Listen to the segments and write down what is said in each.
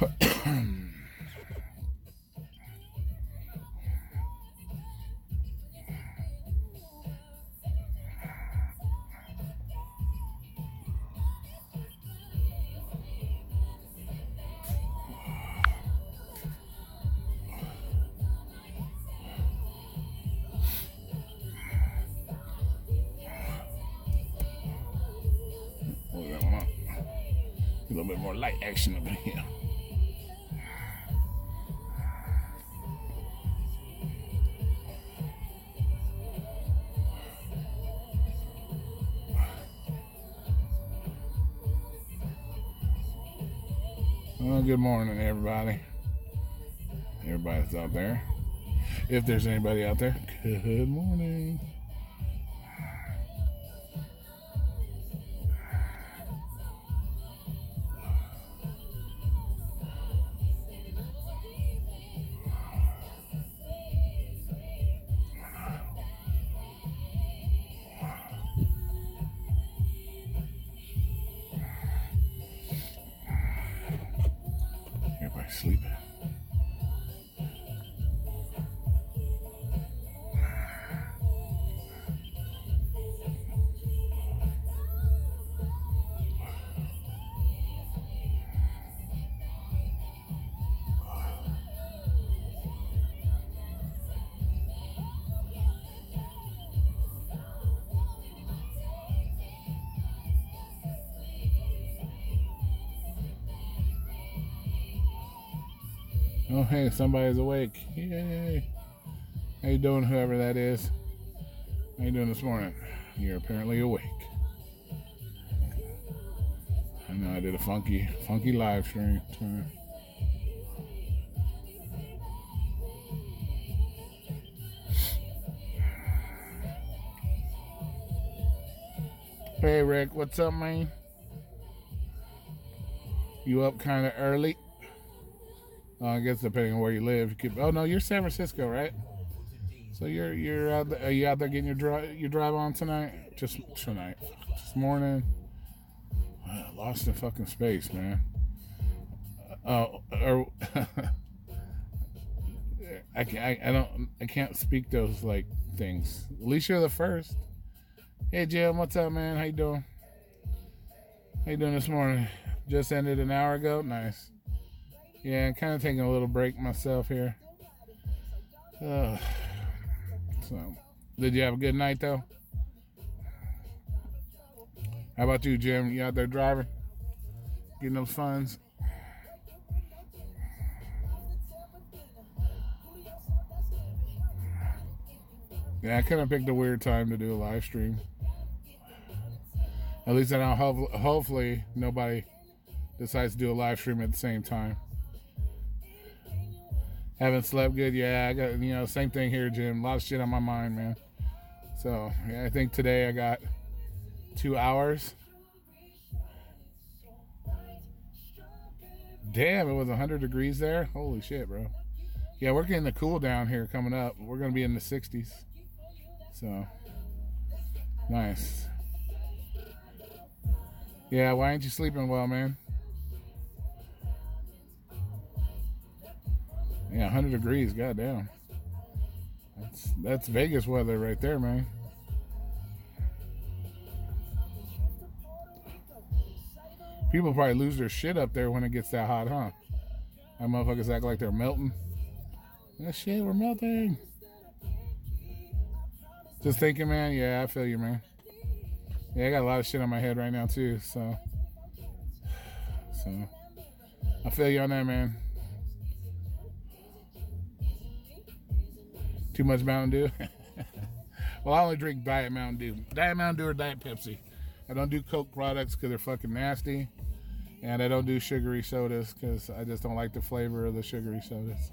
A little bit more light action up in here. Well, good morning, everybody. Everybody's out there. If there's anybody out there, good morning. Everybody's sleeping. Oh, hey, somebody's awake. Yay. How you doing, whoever that is? How you doing this morning? You're apparently awake. I know I did a funky live stream time. Hey, Rick, what's up, man? You up kind of early? I guess depending on where you live. Oh no, you're San Francisco, right? So you're out there, are you out there getting your drive on tonight? Just tonight, this morning. Lost in fucking space, man. I can't speak those like things. At least you're the first. Hey Jim, what's up, man? How you doing? How you doing this morning? Just ended an hour ago. Nice. Yeah, I'm kind of taking a little break myself here. So, did you have a good night though? How about you, Jim? You out there driving? Getting those funds? Yeah, I kind of picked a weird time to do a live stream. At least I know hopefully nobody decides to do a live stream at the same time. Haven't slept good. Yeah, I got, same thing here, Jim. A lot of shit on my mind, man. So, yeah, I think today I got 2 hours. Damn, it was 100 degrees there. Holy shit, bro. Yeah, we're getting the cool down here coming up. We're going to be in the 60s. So, nice. Yeah, why ain't you sleeping well, man? Yeah, 100 degrees, goddamn. That's Vegas weather right there, man. People probably lose their shit up there when it gets that hot, huh? That motherfuckers act like they're melting. That shit, we're melting. Just thinking, man. Yeah, I feel you, man. Yeah, I got a lot of shit on my head right now, too, so I feel you on that, man. Too much Mountain Dew? Well, I only drink Diet Mountain Dew. Diet Mountain Dew or Diet Pepsi. I don't do Coke products because they're fucking nasty. And I don't do sugary sodas because I just don't like the flavor of the sugary sodas.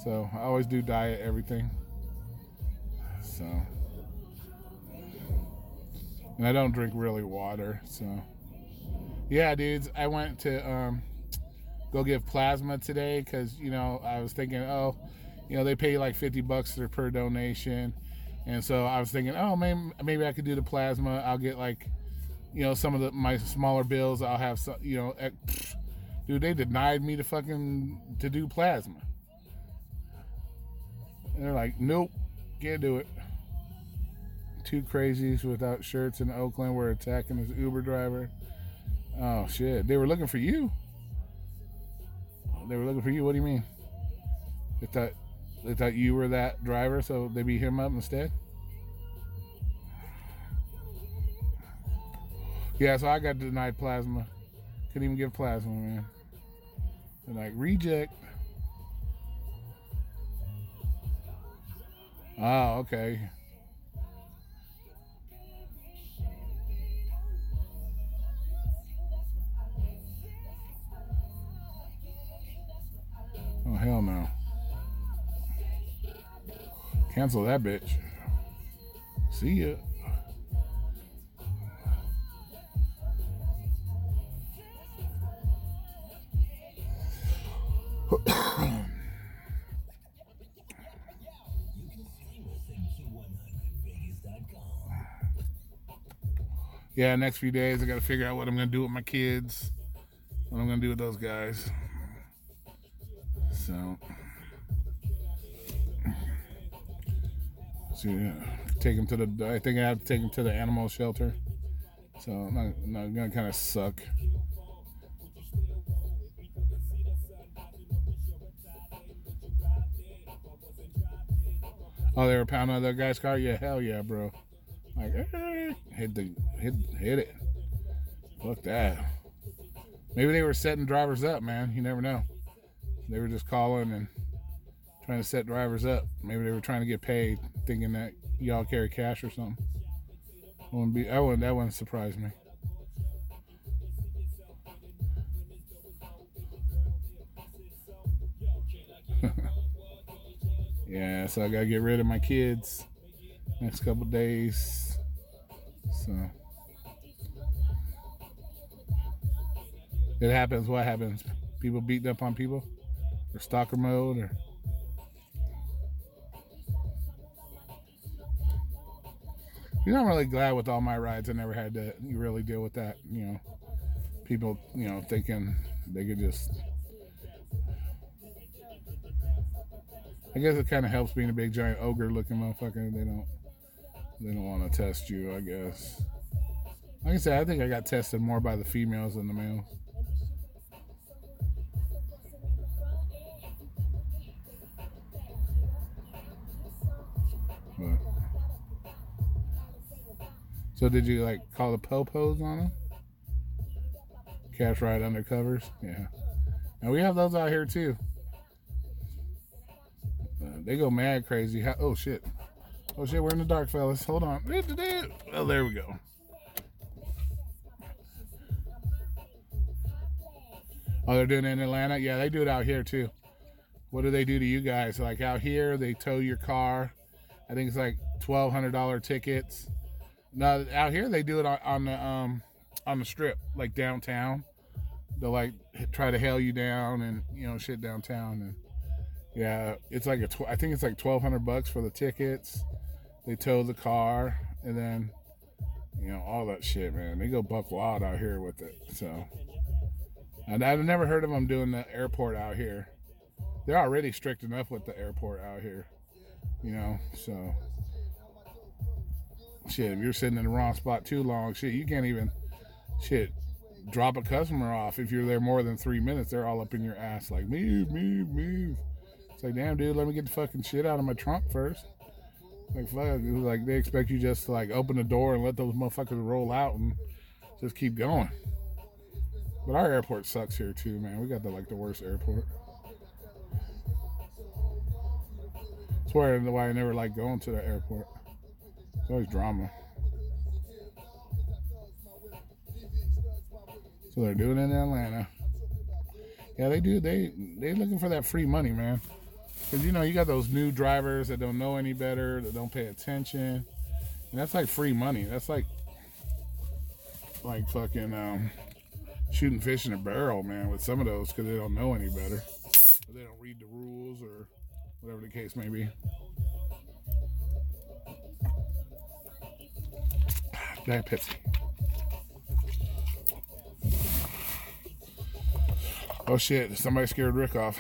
So I always do diet everything. So. And I don't drink really water. So. Yeah, dudes. I went to go give plasma today because, I was thinking, they pay like $50 per donation. And so I was thinking, maybe I could do the plasma. I'll get like, some of my smaller bills. I'll have some, Dude, they denied me to do plasma. And they're like, nope, can't do it. Two crazies without shirts in Oakland were attacking his Uber driver. Oh shit, they were looking for you. They were looking for you. What do you mean? They thought you were that driver, so they beat him up instead. Yeah, so I got denied plasma. Couldn't even give plasma, man. They're like, reject. Oh, okay. Oh, hell no. Cancel that bitch. See ya. Yeah, next few days I gotta figure out what I'm gonna do with my kids. What I'm gonna do with those guys. So yeah, take them to the. I think I have to take them to the animal shelter. So I'm not gonna kind of suck. Oh, they were pounding on that guy's car. Yeah, hell yeah, bro. Like, hit it. Fuck that. Maybe they were setting drivers up, man. You never know. They were just calling and trying to set drivers up. Maybe they were trying to get paid, thinking that y'all carry cash or something. That wouldn't surprise me. Yeah, so I gotta get rid of my kids next couple days. So it happens. What happens? People beating up on people, or stalker mode, or you know, I'm really glad with all my rides I never had to really deal with that. You know, people, you know, thinking they could just. I guess it kind of helps being a big giant ogre-looking motherfucker. They don't want to test you. I guess. Like I said, I think I got tested more by the females than the males. But, so did you like call the po-pos on them? Cash ride undercovers? Yeah. And we have those out here too. They go mad crazy. Oh shit. Oh shit, we're in the dark, fellas. Hold on. Oh, there we go. Oh, they're doing it in Atlanta? Yeah, they do it out here too. What do they do to you guys? Like out here, they tow your car. I think it's like $1,200 tickets. No, out here they do it on the strip, like downtown. They'll like try to hail you down and you know shit downtown, and yeah, it's like I think it's like $1,200 for the tickets. They tow the car, and then you know all that shit, man. They go buck wild out here with it. So, and I've never heard of them doing the airport out here. They're already strict enough with the airport out here, you know. So, shit, if you're sitting in the wrong spot too long, shit, you can't even drop a customer off if you're there more than 3 minutes. They're all up in your ass, like move. It's like, damn, dude, let me get the fucking shit out of my trunk first. Like, fuck, like they expect you just to like open the door and let those motherfuckers roll out and just keep going. But our airport sucks here too, man. We got the worst airport. That's why I never like going to the airport. It's always drama. So they're doing it in Atlanta. Yeah, they do. They looking for that free money, man. Because, you know, you got those new drivers that don't know any better, that don't pay attention. And that's like free money. That's like fucking shooting fish in a barrel, man, with some of those because they don't know any better. Or they don't read the rules or whatever the case may be. That Pepsi. Oh shit, somebody scared Rick off.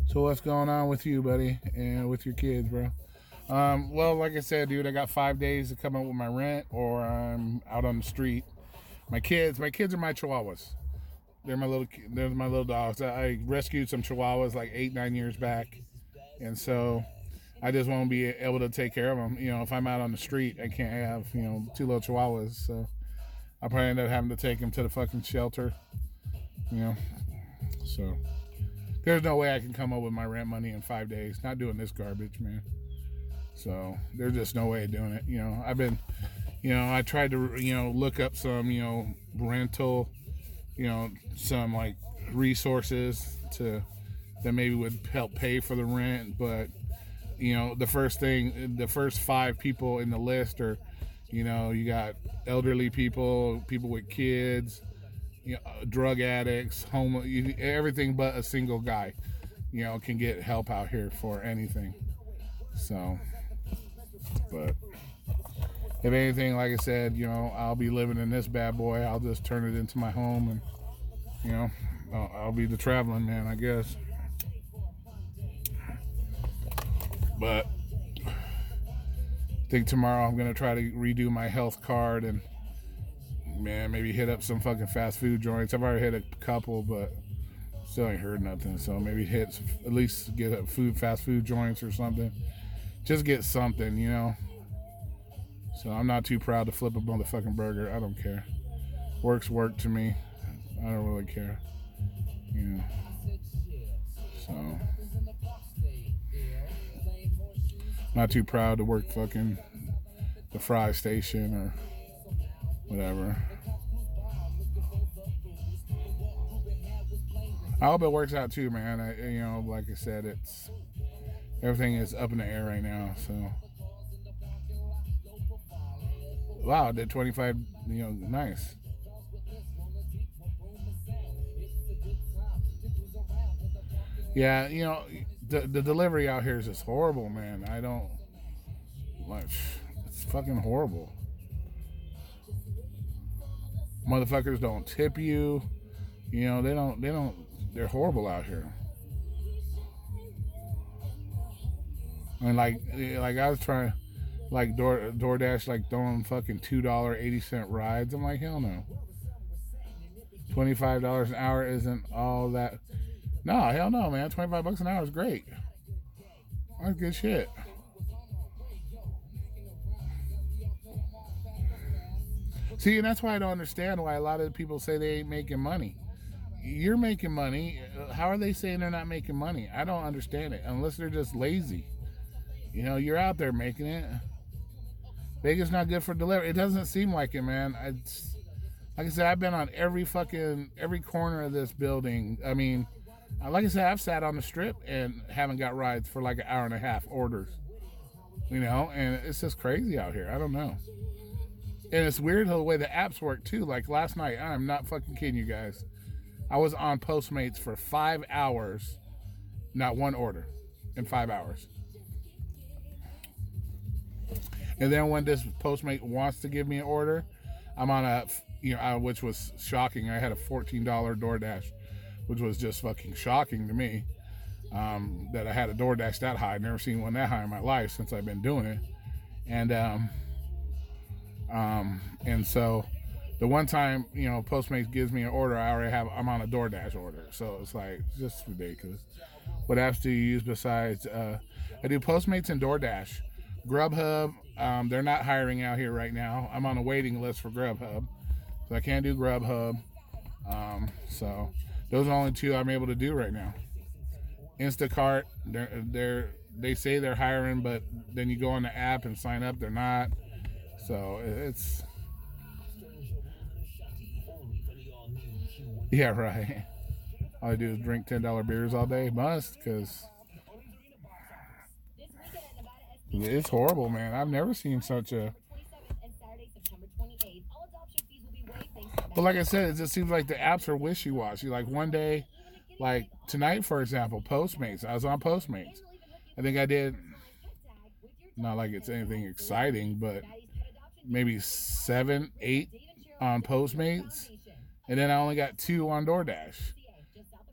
So what's going on with you, buddy, and with your kids, bro? Well, like I said, dude, I got 5 days to come up with my rent, or I'm out on the street. My kids are my chihuahuas. They're my little dogs. I rescued some chihuahuas like 8-9 years back, and so I just want to be able to take care of them. You know, if I'm out on the street, I can't have 2 little chihuahuas, so I'll probably end up having to take them to the fucking shelter. You know, so there's no way I can come up with my rent money in 5 days. Not doing this garbage, man. So there's just no way of doing it. I've been, I tried to, look up some, rental, some like resources that maybe would help pay for the rent. But, the first 5 people in the list are, you got elderly people with kids, drug addicts, everything but a single guy, can get help out here for anything. So, but if anything, like I said, I'll be living in this bad boy. I'll just turn it into my home, and I'll be the traveling man, I guess. But I think tomorrow I'm gonna try to redo my health card and, man, maybe hit up some fucking fast food joints. I've already hit a couple, but still ain't heard nothing. So maybe at least get a fast food joints or something. Just get something, So I'm not too proud to flip a motherfucking burger. I don't care. Work's work to me. I don't really care. So not too proud to work fucking the fry station or whatever. I hope it works out too, man. Like I said, everything is up in the air right now. So, wow, I did 25. Nice. Yeah, the delivery out here is just horrible, man. I don't like. It's fucking horrible. Motherfuckers don't tip you. They don't. They're horrible out here. And like I was trying, like DoorDash, like throwing fucking $2.80 rides. I'm like, hell no. $25 an hour isn't all that. No, hell no, man. $25 an hour is great. That's good shit. See, and that's why I don't understand why a lot of people say they ain't making money. You're making money. How are they saying they're not making money? I don't understand it, unless they're just lazy. You're out there making it. Vegas not good for delivery. It doesn't seem like it, man. Like I said, I've been on every corner of this building. I mean, like I said, I've sat on the strip and haven't got rides for like an hour and a half orders. And it's just crazy out here. I don't know. And it's weird the way the apps work too. Like last night, I'm not fucking kidding you guys. I was on Postmates for 5 hours, not one order in 5 hours. And then when this Postmate wants to give me an order, I'm on which was shocking. I had a $14 DoorDash, which was just fucking shocking to me. That I had a DoorDash that high. I've never seen one that high in my life since I've been doing it. And so the one time, Postmates gives me an order, I'm on a DoorDash order. So it's like, just ridiculous. What apps do you use besides, I do Postmates and DoorDash. Grubhub, they're not hiring out here right now. I'm on a waiting list for Grubhub, so I can't do Grubhub. So those are the only 2 I'm able to do right now. Instacart, they say they're hiring, but then you go on the app and sign up, they're not. So it's, yeah, right. All I do is drink $10 beers all day. Must, because it's horrible, man. I've never seen such a. But like I said, it just seems like the apps are wishy-washy. Like one day, like tonight, for example, Postmates. I was on Postmates. I think I did, not like it's anything exciting, but maybe 7, 8 on Postmates. and then I only got 2 on DoorDash.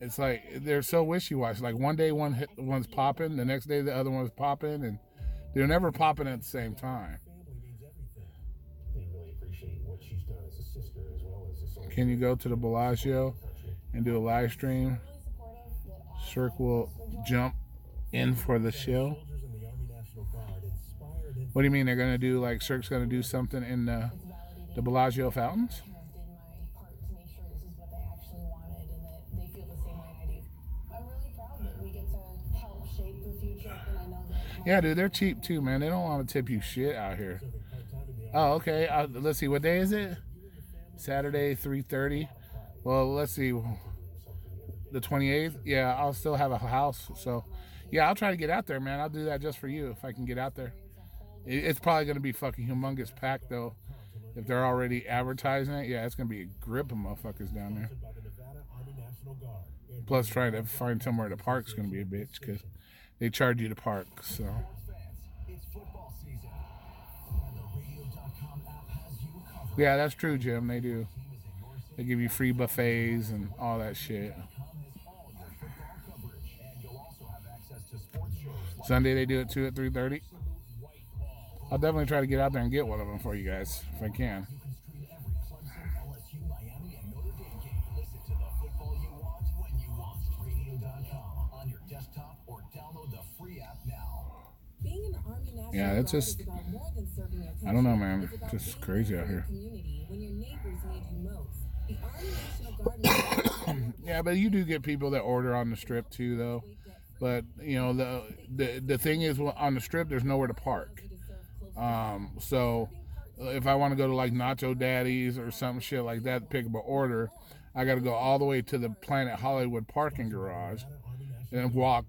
It's like they're so wishy-washy. Like one day one's popping, the next day the other one's popping, and they're never popping at the same time. Can you go to the Bellagio and do a live stream? Cirque will jump in for the show. What do you mean they're gonna do? Like Cirque's gonna do something in the Bellagio fountains? Yeah, dude, they're cheap too, man. They don't want to tip you shit out here. Oh, okay. Let's see. What day is it? Saturday, 3:30. Well, let's see. The 28th. Yeah, I'll still have a house. So, yeah, I'll try to get out there, man. I'll do that just for you if I can get out there. It's probably going to be fucking humongous packed, though. If they're already advertising it, yeah, it's going to be a grip of motherfuckers down there. Plus, trying to find somewhere to park's going to be a bitch because they charge you to park, so. Yeah, that's true, Jim. They do. They give you free buffets and all that shit. Sunday they do it too at 3:30. I'll definitely try to get out there and get one of them for you guys if I can. Yeah, it's just, I don't know, man. It's just crazy out here. Yeah, but you do get people that order on the strip too, though. But you know, the thing is, on the strip, there's nowhere to park. So if I want to go to like Nacho Daddy's or some shit like that, pick up an order, I got to go all the way to the Planet Hollywood parking garage and walk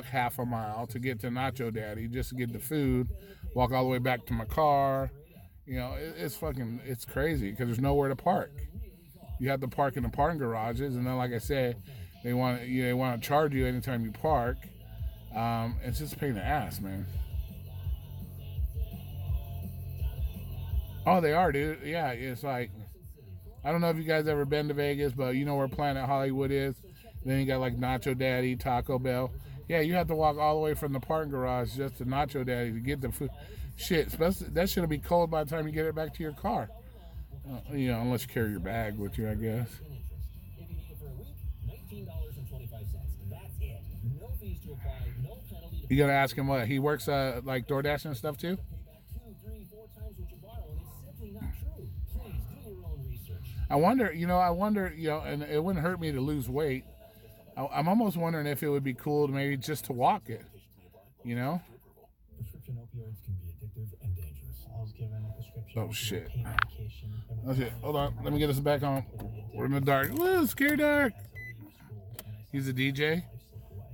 half a mile to get to Nacho Daddy just to get the food, walk all the way back to my car. You know, it's crazy because there's nowhere to park. You have to park in the parking garages, and then, like I said, they want to charge you anytime you park. It's just a pain in the ass, man. Oh, they are, dude. Yeah, it's like, I don't know if you guys ever been to Vegas, but you know where Planet Hollywood is. Then you got like Nacho Daddy, Taco Bell. Yeah, you have to walk all the way from the parking garage just to Nacho Daddy to get the food. Shit, that shit'll be cold by the time you get it back to your car. You know, unless you carry your bag with you, I guess. You gotta ask him what he works like DoorDash and stuff too. I wonder, and it wouldn't hurt me to lose weight. I'm almost wondering if it would be cool to maybe just to walk it, you know? Prescription opioids can be addictive and dangerous. I was given a prescription pain medication. Okay, hold on. Let me get us back on. We're in the dark. Woo, scare dark. He's a DJ?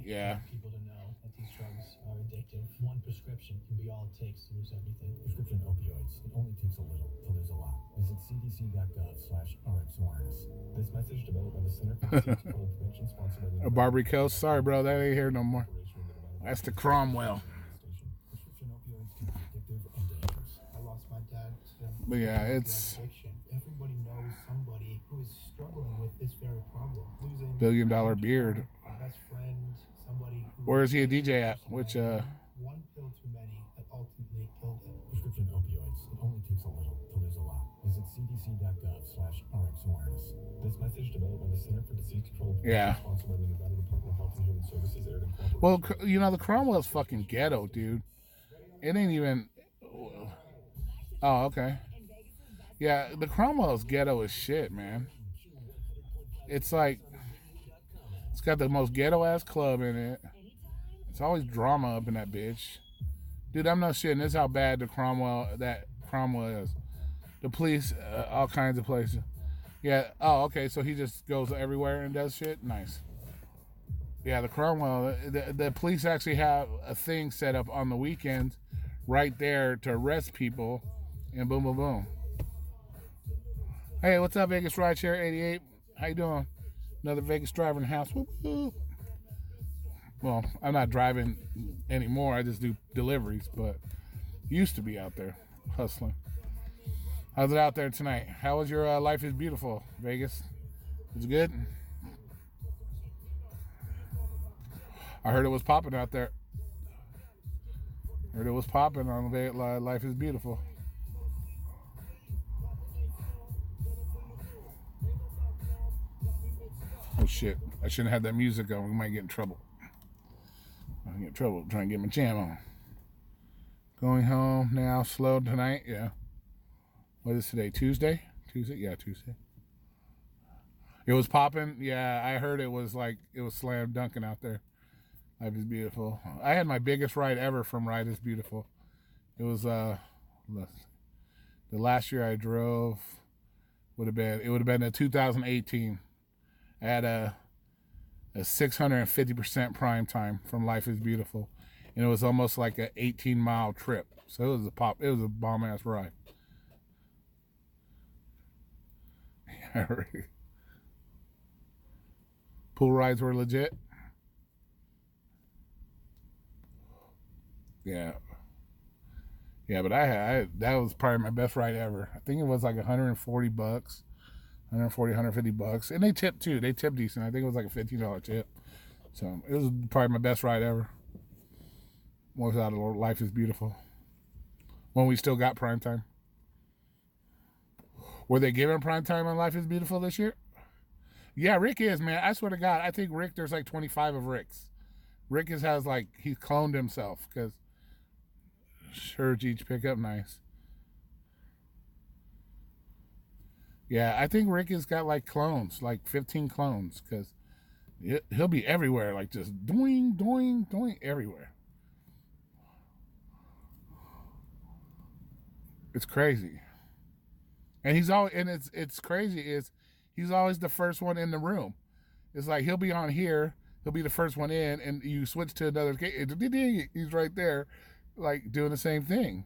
Yeah. People to know that these drugs are addictive. One prescription can be all it takes to lose everything. Prescription opioids. It only takes a little to lose a lot. Visit cdc.gov/RxAwareness. This message developed by the Center for Disease Control and Prevention, sponsored by the Barbary Coast. Sorry, bro, that ain't here no more. That's the Cromwell. Prescription opioids can be addictive and dangerous. I lost my dad to addiction. Everybody knows somebody who is struggling with this very problem. Losing $1 billion beard. Best friend, somebody. Where is he a DJ at? Which one pill too many that ultimately killed him. Prescription opioids. It only takes a little to lose a lot. Visit cdc.gov/RxAwareness. This message developed by the Center for Disease Control and Prevention, sponsored by the Nevada Department of Health and Human Services. Well, you know, the Cromwell's fucking ghetto, dude. It ain't even. Oh, okay. Yeah, the Cromwell's ghetto as shit, man. It's like, it's got the most ghetto ass club in it. It's always drama up in that bitch. Dude, I'm not shitting. This is how bad that Cromwell is. The police, all kinds of places. Yeah. Oh, okay. So he just goes everywhere and does shit. Nice. Yeah, the Cromwell. The police actually have a thing set up on the weekends, right there to arrest people, and boom, boom, boom. Hey, what's up, Vegas Rideshare 88? How you doing? Another Vegas driver in the house. Whoop, whoop. Well, I'm not driving anymore. I just do deliveries, but used to be out there hustling. How's it out there tonight? How was your Life is Beautiful, Vegas? It's good. I heard it was popping out there. Heard it was popping on Life is Beautiful. Oh shit! I shouldn't have had that music on. We might get in trouble. I'll get in trouble trying to get my jam on. Going home now. Slow tonight. Yeah. What is today? Tuesday? Tuesday? Yeah, Tuesday. It was popping. Yeah, I heard it was slam dunking out there. Life is Beautiful. I had my biggest ride ever from Ride is Beautiful. It was the last year I drove would have been in 2018. I had a 650% prime time from Life is Beautiful, and it was almost like an 18-mile trip. So it was a bomb ass ride. Pool rides were legit. Yeah. Yeah, but I that was probably my best ride ever. I think it was like $140, $150, and they tipped too. They tipped decent. I think it was like a $15 tip. So it was probably my best ride ever. Was out of Life is Beautiful when we still got prime time. Were they giving prime time on Life is Beautiful this year? Yeah, Rick is, man. I swear to God, I think Rick. There's like 25 of Ricks. Rick has like he cloned himself because Surge each pickup nice. Yeah, I think Rick has got like clones, like 15 clones, because he'll be everywhere, like just doing, doing, doing everywhere. It's crazy, and it's crazy is he's always the first one in the room. It's like he'll be on here, he'll be the first one in, and you switch to another gate, he's right there, like doing the same thing.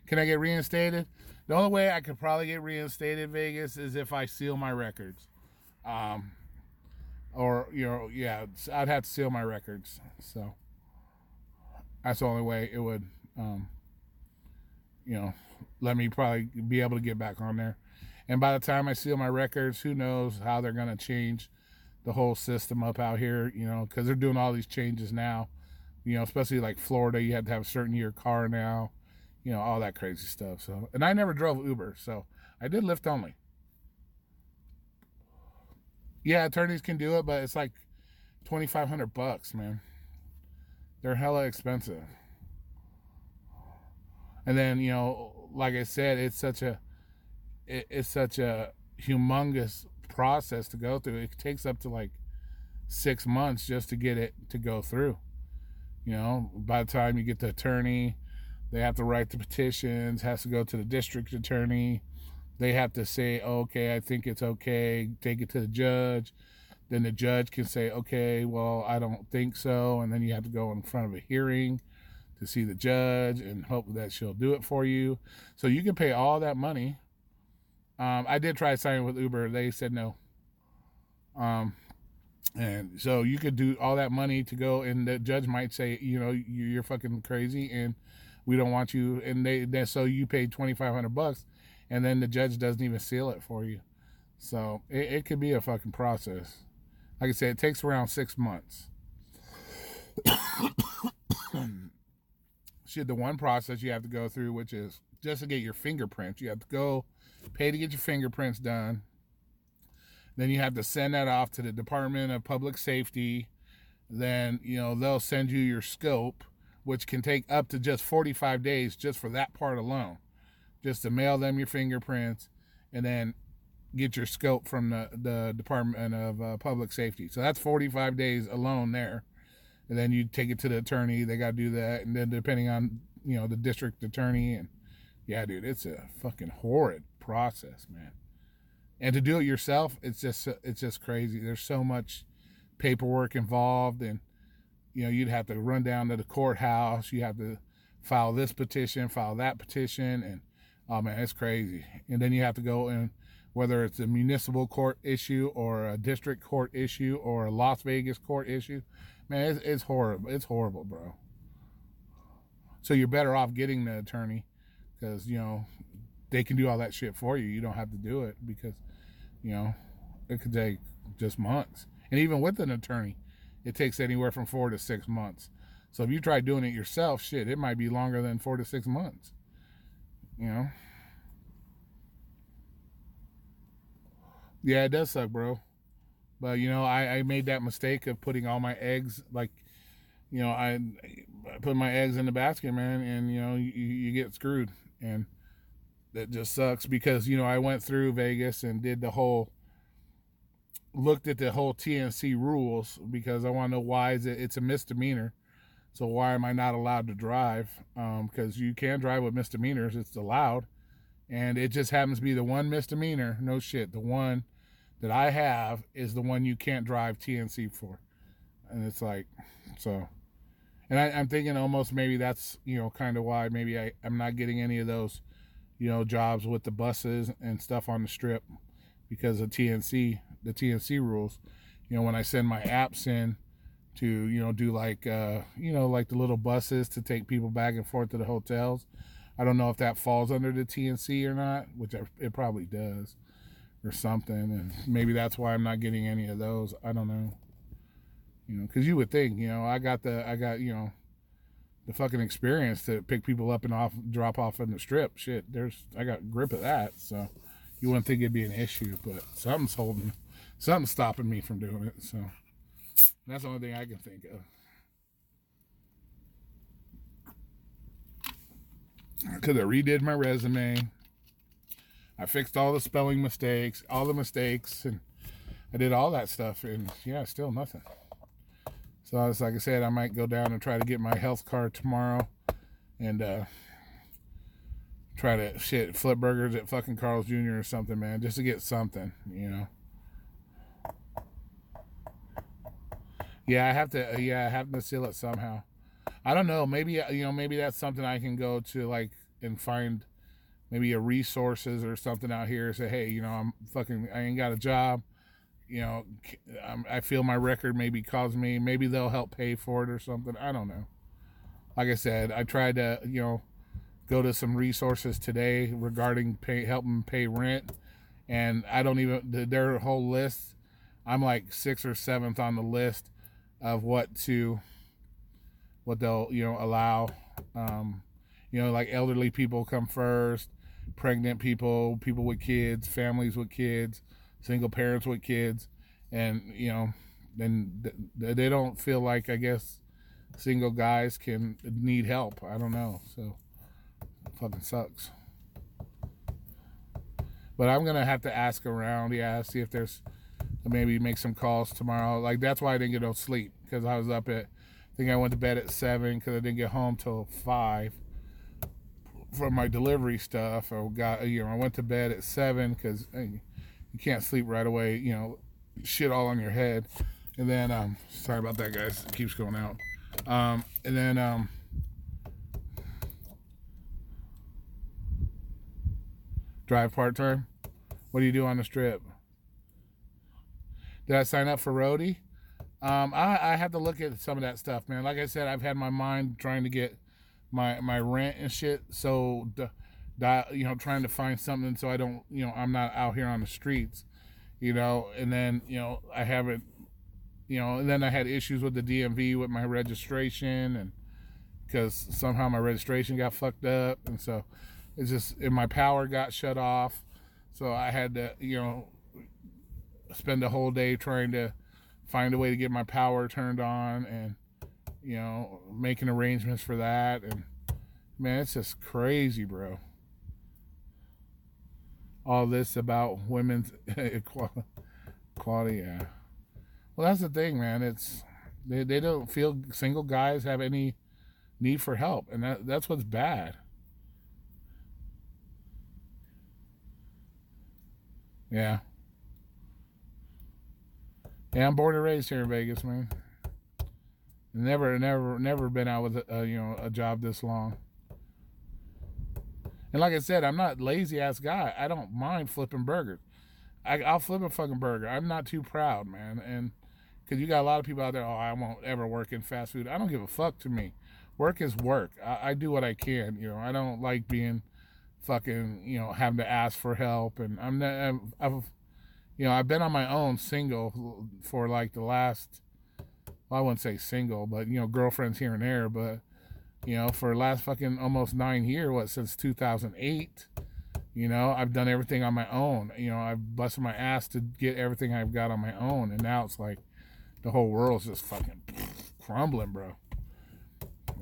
Can I get reinstated? The only way I could probably get reinstated, Vegas, is if I seal my records. Or, yeah, I'd have to seal my records. So that's the only way it would, let me probably be able to get back on there. And by the time I seal my records, who knows how they're going to change the whole system up out here, because they're doing all these changes now. Especially like Florida, you have to have a certain year car now. All that crazy stuff. So, and I never drove Uber, so I did Lyft only. Yeah, attorneys can do it, but it's like $2,500, man. They're hella expensive. And then, like I said, it's such a humongous process to go through. It takes up to like 6 months just to get it to go through. By the time you get the attorney, they have to write the petitions, has to go to the district attorney. They have to say, okay, I think it's okay, take it to the judge. Then the judge can say, okay, well, I don't think so. And then you have to go in front of a hearing to see the judge and hope that she'll do it for you. So you can pay all that money. I did try signing with Uber. They said no. And so you could do all that money to go, and the judge might say, you're fucking crazy, and we don't want you. And so you paid $2,500, and then the judge doesn't even seal it for you. So it could be a fucking process. Like I said, it takes around 6 months. Shit, the one process you have to go through, which is just to get your fingerprints. You have to go pay to get your fingerprints done. Then you have to send that off to the Department of Public Safety. Then, they'll send you your scope, which can take up to just 45 days just for that part alone. Just to mail them your fingerprints and then get your scope from the Department of Public Safety. So that's 45 days alone there. And then you take it to the attorney. They got to do that. And then depending on, the district attorney. And yeah, dude, it's a fucking horrid process, man. And to do it yourself, it's just crazy. There's so much paperwork involved, and you'd have to run down to the courthouse. You have to file this petition, file that petition, and oh man, it's crazy. And then you have to go in, whether it's a municipal court issue or a district court issue or a Las Vegas court issue. Man, it's horrible. It's horrible, bro. So you're better off getting the attorney because they can do all that shit for you. You don't have to do it because, it could take just months. And even with an attorney, it takes anywhere from 4 to 6 months. So if you try doing it yourself, shit, it might be longer than 4 to 6 months. You know? Yeah, it does suck, bro. But, you know, I made that mistake of putting all my eggs, like, you know, I put my eggs in the basket, man, and, you know, you get screwed. And that just sucks because, you know, I went through Vegas and did looked at the whole TNC rules because I want to know why it's a misdemeanor. So why am I not allowed to drive? Because you can drive with misdemeanors. It's allowed. And it just happens to be the one misdemeanor. No shit. The one that I have is the one you can't drive TNC for. And it's like, so. And I'm thinking almost maybe that's, you know, kind of why maybe I'm not getting any of those, you know, jobs with the buses and stuff on the strip because of the TNC rules. You know, when I send my apps in to, you know, do like, you know, like the little buses to take people back and forth to the hotels. I don't know if that falls under the TNC or not, which it probably does or something. And maybe that's why I'm not getting any of those. I don't know. You know, because you would think, you know, I got, you know, the fucking experience to pick people up and drop off in the strip. Shit, I got grip of that. So you wouldn't think it'd be an issue, but something's stopping me from doing it. So that's the only thing I can think of. Because I redid my resume. I fixed all the spelling mistakes, and I did all that stuff, and yeah, still nothing. So it's like I said, I might go down and try to get my health card tomorrow, and try to flip burgers at fucking Carl's Jr. or something, man, just to get something, you know. Yeah, I have to seal it somehow. I don't know. Maybe, you know, maybe that's something I can go to, like, and find maybe a resources or something out here. Say, hey, you know, I ain't got a job. You know, I feel my record maybe caused me. Maybe they'll help pay for it or something. I don't know. Like I said, I tried to, you know, go to some resources today regarding helping pay rent, and I don't even their whole list. I'm like 6th or 7th on the list of what they'll, you know, allow. You know, like elderly people come first, pregnant people, people with kids, families with kids, single parents with kids, and, you know, then they don't feel like, I guess, single guys can need help. I don't know. So it fucking sucks. But I'm gonna have to ask around, see if there's, maybe make some calls tomorrow. Like, that's why I didn't get no sleep, because I was up at, I think I went to bed at 7 because I didn't get home till 5 from my delivery stuff. I went to bed at 7 because you can't sleep right away, you know, shit all on your head. And then, sorry about that, guys, it keeps going out. And then, drive part-time. What do you do on the strip? Did I sign up for roadie? I have to look at some of that stuff, man. Like I said, I've had my mind trying to get my rent and shit, so you know, trying to find something so I don't, you know, I'm not out here on the streets, you know. And then, you know, I haven't, you know, and then I had issues with the DMV with my registration, and because somehow my registration got fucked up, and so it's just, and my power got shut off, so I had to, you know, spend the whole day trying to find a way to get my power turned on, and, you know, making arrangements for that. And man, it's just crazy, bro. All this about women's equality, yeah. Well, that's the thing, man. It's they don't feel single guys have any need for help, and that's what's bad. Yeah. Yeah, I'm born and raised here in Vegas, man. Never been out with a job this long. And like I said, I'm not lazy ass guy. I don't mind flipping burgers. I'll flip a fucking burger. I'm not too proud, man. And because you got a lot of people out there, oh, I won't ever work in fast food. I don't give a fuck. To me, work is work. I do what I can. You know, I don't like being fucking, you know, having to ask for help. And I've You know, I've been on my own single for like the last, well, I wouldn't say single, but, you know, girlfriends here and there. But, you know, for the last fucking almost 9 years, since 2008, you know, I've done everything on my own. You know, I've busted my ass to get everything I've got on my own. And now it's like the whole world's just fucking crumbling, bro.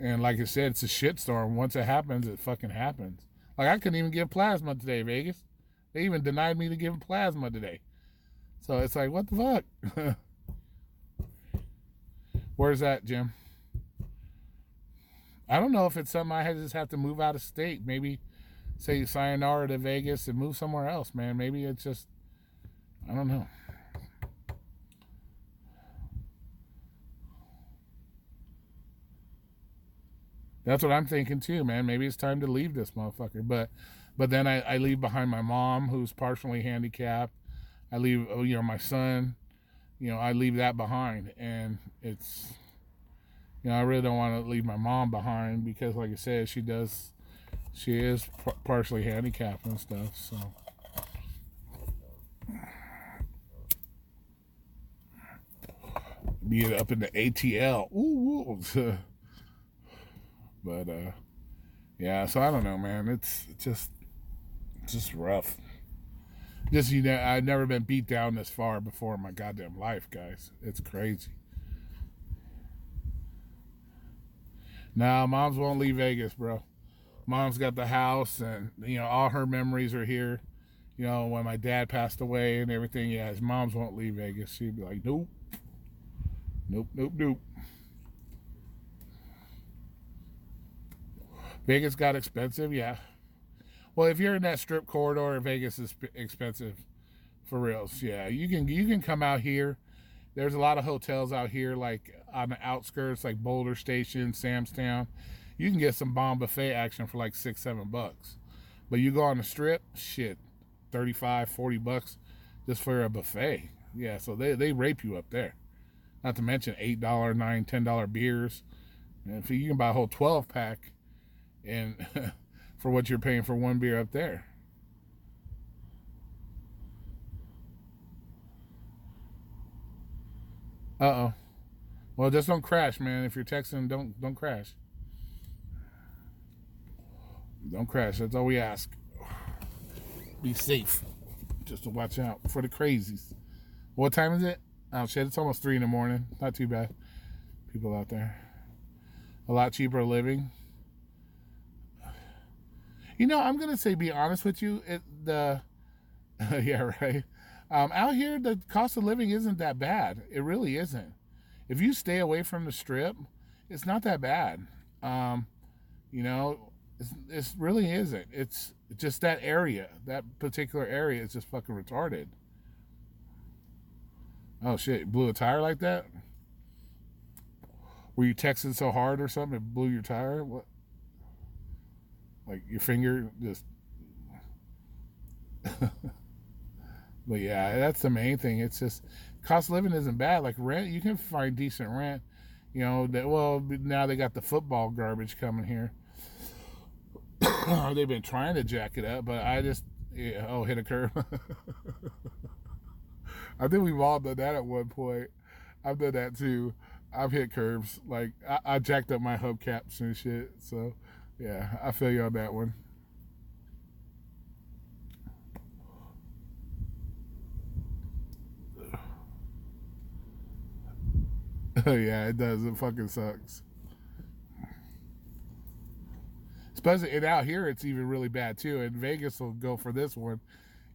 And like I said, it's a shitstorm. Once it happens, it fucking happens. Like, I couldn't even give plasma today, Vegas. They even denied me to give plasma today. So it's like, what the fuck? Where's that, Jim? I don't know if it's something I just have to move out of state. Maybe say sayonara to Vegas and move somewhere else, man. Maybe it's just, I don't know. That's what I'm thinking too, man. Maybe it's time to leave this motherfucker. But then I leave behind my mom, who's partially handicapped. I leave, you know, my son. You know, I leave that behind, and it's, you know, I really don't want to leave my mom behind because, like I said, she is partially handicapped and stuff. So, be it up in the ATL, ooh. But yeah. So I don't know, man. It's just rough. Just, you know, I've never been beat down this far before in my goddamn life, guys. It's crazy. Nah, moms won't leave Vegas, bro. Mom's got the house, and, you know, all her memories are here. You know, when my dad passed away and everything, yeah, his moms won't leave Vegas. She'd be like, nope, nope, nope, nope. Vegas got expensive, yeah. Well, if you're in that strip corridor, Vegas is expensive for reals. Yeah, you can come out here. There's a lot of hotels out here, like on the outskirts, like Boulder Station, Samstown. You can get some bomb buffet action for like $6-7. But you go on the strip, shit, $35-40 just for a buffet. Yeah, so they rape you up there. Not to mention $8, $9, $10 beers. And if you can buy a whole 12-pack, and for what you're paying for one beer up there. Uh-oh. Well, just don't crash, man. If you're texting, don't crash. Don't crash. That's all we ask. Be safe. Just to watch out for the crazies. What time is it? Oh shit, it's almost 3 in the morning. Not too bad. People out there. A lot cheaper living. You know, I'm gonna say, be honest with you, yeah, right. Out here, the cost of living isn't that bad. It really isn't. If you stay away from the strip, it's not that bad. You know, it really isn't. It's just that area, that particular area, is just fucking retarded. Oh shit! Blew a tire like that? Were you texting so hard or something it blew your tire? What? Like your finger just. But yeah, that's the main thing. It's just cost of living isn't bad. Like rent, you can find decent rent. You know that. Well, now they got the football garbage coming here. They've been trying to jack it up, but I just, yeah, oh, hit a curve. I think we've all done that at one point. I've done that too. I've hit curves. Like I jacked up my hubcaps and shit. So yeah, I feel you on that one. Yeah, it does. It fucking sucks. Especially, and out here, it's even really bad too. And Vegas will go for this one.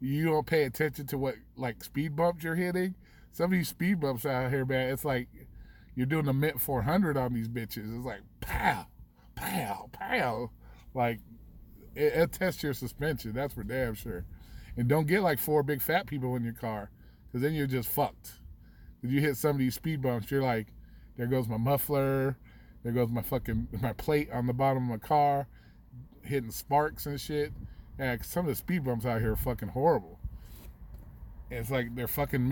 You don't pay attention to what like speed bumps you're hitting. Some of these speed bumps out here, man, it's like you're doing a Mint 400 on these bitches. It's like pow, pow, pow. Like it tests your suspension. That's for damn sure. And don't get like 4 big fat people in your car, because then you're just fucked. If you hit some of these speed bumps, you're like, there goes my muffler, there goes my plate on the bottom of my car, hitting sparks and shit. Yeah, some of the speed bumps out here are fucking horrible. It's like they're fucking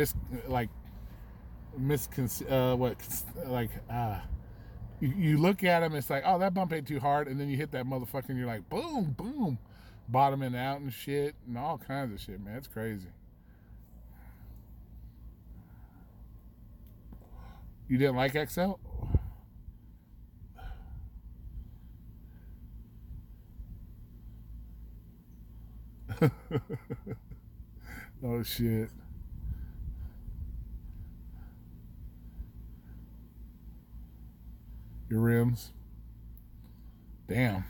you look at them, it's like, oh, that bump ain't too hard, and then you hit that motherfucker and you're like, boom, boom, bottoming out and shit and all kinds of shit, man. It's crazy. You didn't like XL? Oh shit. Your rims. Damn.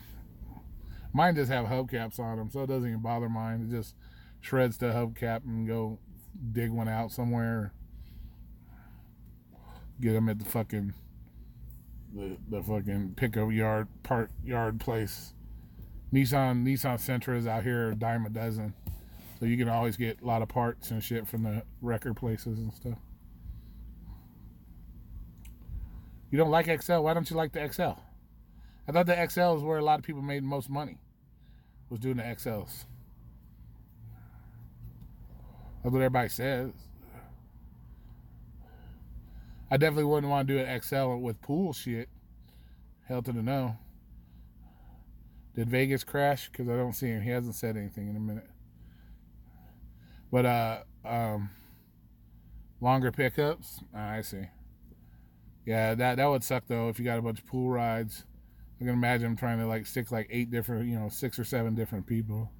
Mine just have hubcaps on them, so it doesn't even bother mine. It just shreds the hubcap and go dig one out somewhere. Get them at the fucking the fucking pickup yard place. Nissan Sentras out here are a dime a dozen, so you can always get a lot of parts and shit from the record places and stuff. You don't like XL? Why don't you like the XL? I thought the XL is where a lot of people made most money, was doing the XLs. That's what everybody says. I definitely wouldn't want to do an XL with pool shit. Hell to the no. Did Vegas crash? Because I don't see him. He hasn't said anything in a minute. But longer pickups. I see. Yeah, that would suck though if you got a bunch of pool rides. I can imagine him trying to like stick like 8 different, 6 or 7 different people.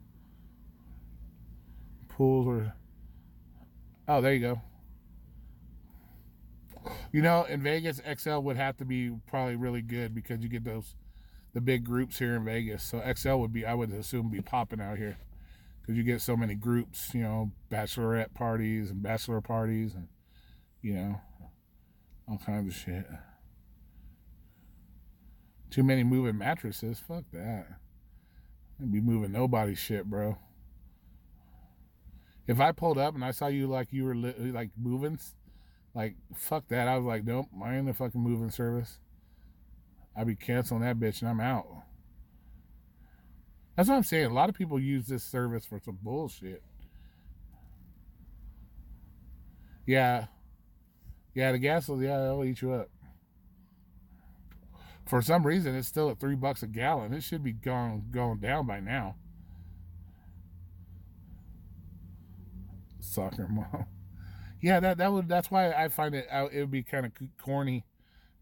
Pools or oh, there you go. In Vegas, XL would have to be probably really good because you get the big groups here in Vegas. So XL would be, I would assume, be popping out here because you get so many groups, bachelorette parties and bachelor parties and, all kinds of shit. Too many moving mattresses. Fuck that. I'd be moving nobody's shit, bro. If I pulled up and I saw you like you were like moving, like fuck that. I was like, nope, I ain't the fucking moving service. I'd be canceling that bitch and I'm out. That's what I'm saying. A lot of people use this service for some bullshit. Yeah. Yeah, the gas will, it'll eat you up. For some reason, it's still at $3 a gallon. It should be going down by now. Soccer mom. Yeah, that's why I find it would be kind of corny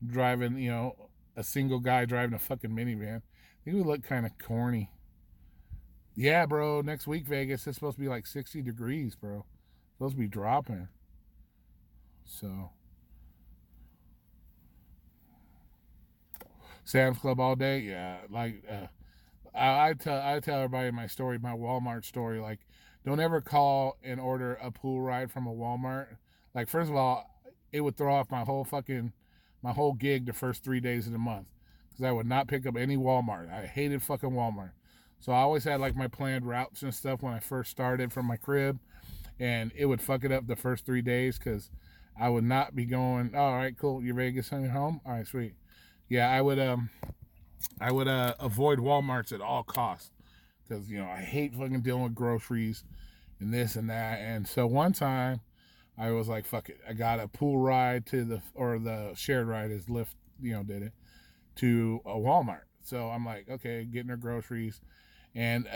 driving, a single guy driving a fucking minivan. It would look kind of corny. Yeah, bro, next week Vegas, it's supposed to be like 60 degrees, bro. It's supposed to be dropping. So Sam's Club all day, yeah. Like I tell everybody my story, my Walmart story. Like, don't ever call and order a pool ride from a Walmart. Like, first of all, it would throw off my whole gig the first 3 days of the month because I would not pick up any Walmart. I hated fucking Walmart. So I always had like my planned routes and stuff when I first started from my crib, and it would fuck it up the first 3 days because I would not be going. Oh, all right, cool. You're Vegas on your home. All right, sweet. Yeah, I would avoid Walmarts at all costs because I hate fucking dealing with groceries and this and that. And so one time I was like, fuck it, I got a pool ride to the shared ride as Lyft did it to a Walmart. So I'm like, okay, getting her groceries, and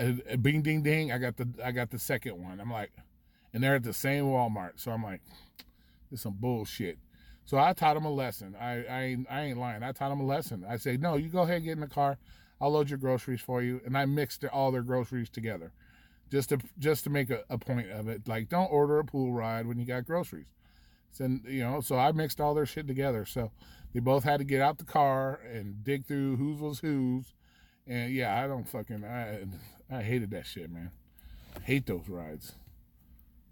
bing ding ding, I got the second one. I'm like, and they're at the same Walmart. So I'm like, this is some bullshit. So I taught him a lesson. I ain't lying. I taught him a lesson. I say, no, you go ahead and get in the car. I'll load your groceries for you. And I mixed all their groceries together just to make a point of it. Like, don't order a pool ride when you got groceries. So I mixed all their shit together. So they both had to get out the car and dig through whose was whose. And yeah, I hated that shit, man. I hate those rides.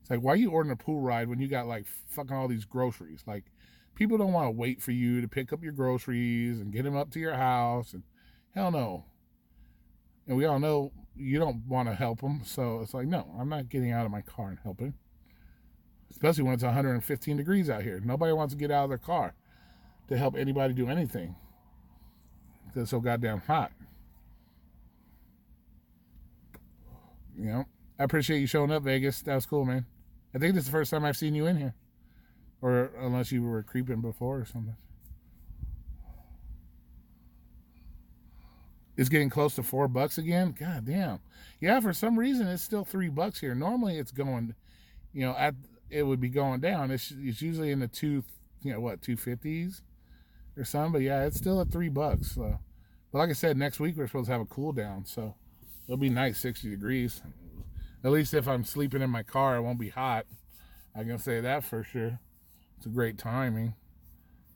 It's like, why are you ordering a pool ride when you got like fucking all these groceries? Like, people don't want to wait for you to pick up your groceries and get them up to your house. And hell no. And we all know you don't want to help them. So it's like, no, I'm not getting out of my car and helping. Especially when it's 115 degrees out here. Nobody wants to get out of their car to help anybody do anything because it's so goddamn hot. I appreciate you showing up, Vegas. That was cool, man. I think this is the first time I've seen you in here. Or unless you were creeping before or something. It's getting close to $4 again. God damn. Yeah, for some reason it's still $3 here. Normally it's going, it would be going down. It's usually in the what, 250s or something. But yeah, it's still at $3. So, but like I said, next week we're supposed to have a cool down, so it'll be nice, 60 degrees. At least if I'm sleeping in my car, it won't be hot. I can say that for sure. It's a great timing.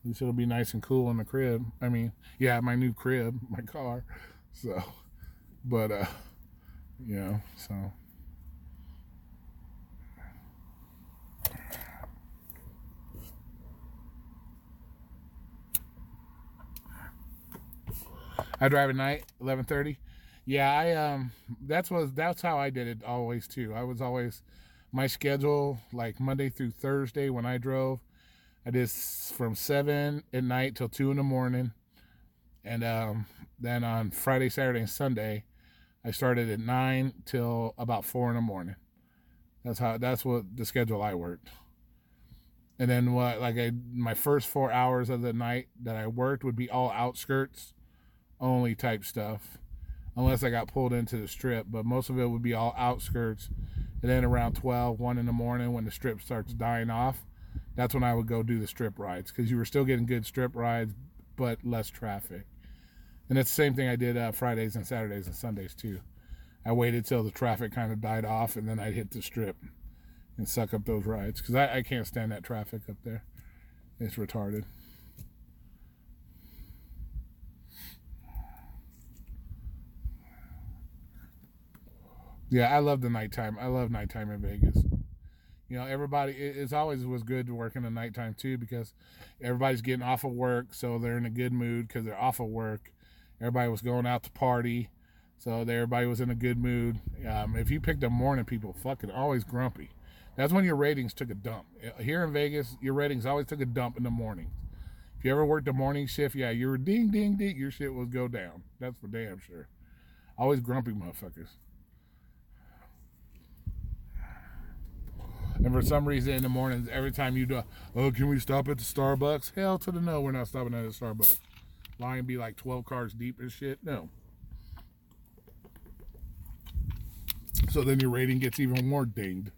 At least it'll be nice and cool in the crib. I mean, yeah, my new crib, my car. So, but so. I drive at night, 11:30. Yeah, that's how I did it always too. I was always, my schedule, like Monday through Thursday when I drove, I did from 7 at night till 2 in the morning. And then on Friday, Saturday, and Sunday, I started at 9 till about 4 in the morning. That's what the schedule I worked. And then my first 4 hours of the night that I worked would be all outskirts only type stuff, unless I got pulled into the strip. But most of it would be all outskirts. And then around 12, 1 in the morning, when the strip starts dying off, that's when I would go do the strip rides, because you were still getting good strip rides, but less traffic. And it's the same thing I did Fridays and Saturdays and Sundays too. I waited till the traffic kind of died off, and then I'd hit the strip and suck up those rides, because I can't stand that traffic up there. It's retarded. Yeah, I love the nighttime. I love nighttime in Vegas. Everybody, it's always was good to work in the nighttime too, because everybody's getting off of work, so they're in a good mood because they're off of work. Everybody was going out to party, so everybody was in a good mood. If you picked up morning people, fucking always grumpy. That's when your ratings took a dump. Here in Vegas, your ratings always took a dump in the mornings. If you ever worked a morning shift, yeah, you were ding, ding, ding, your shit would go down. That's for damn sure. Always grumpy motherfuckers. And for some reason in the mornings, every time you do, oh, can we stop at the Starbucks? Hell to the no, we're not stopping at the Starbucks. Line be like 12 cars deep and shit. No. So then your rating gets even more dinged.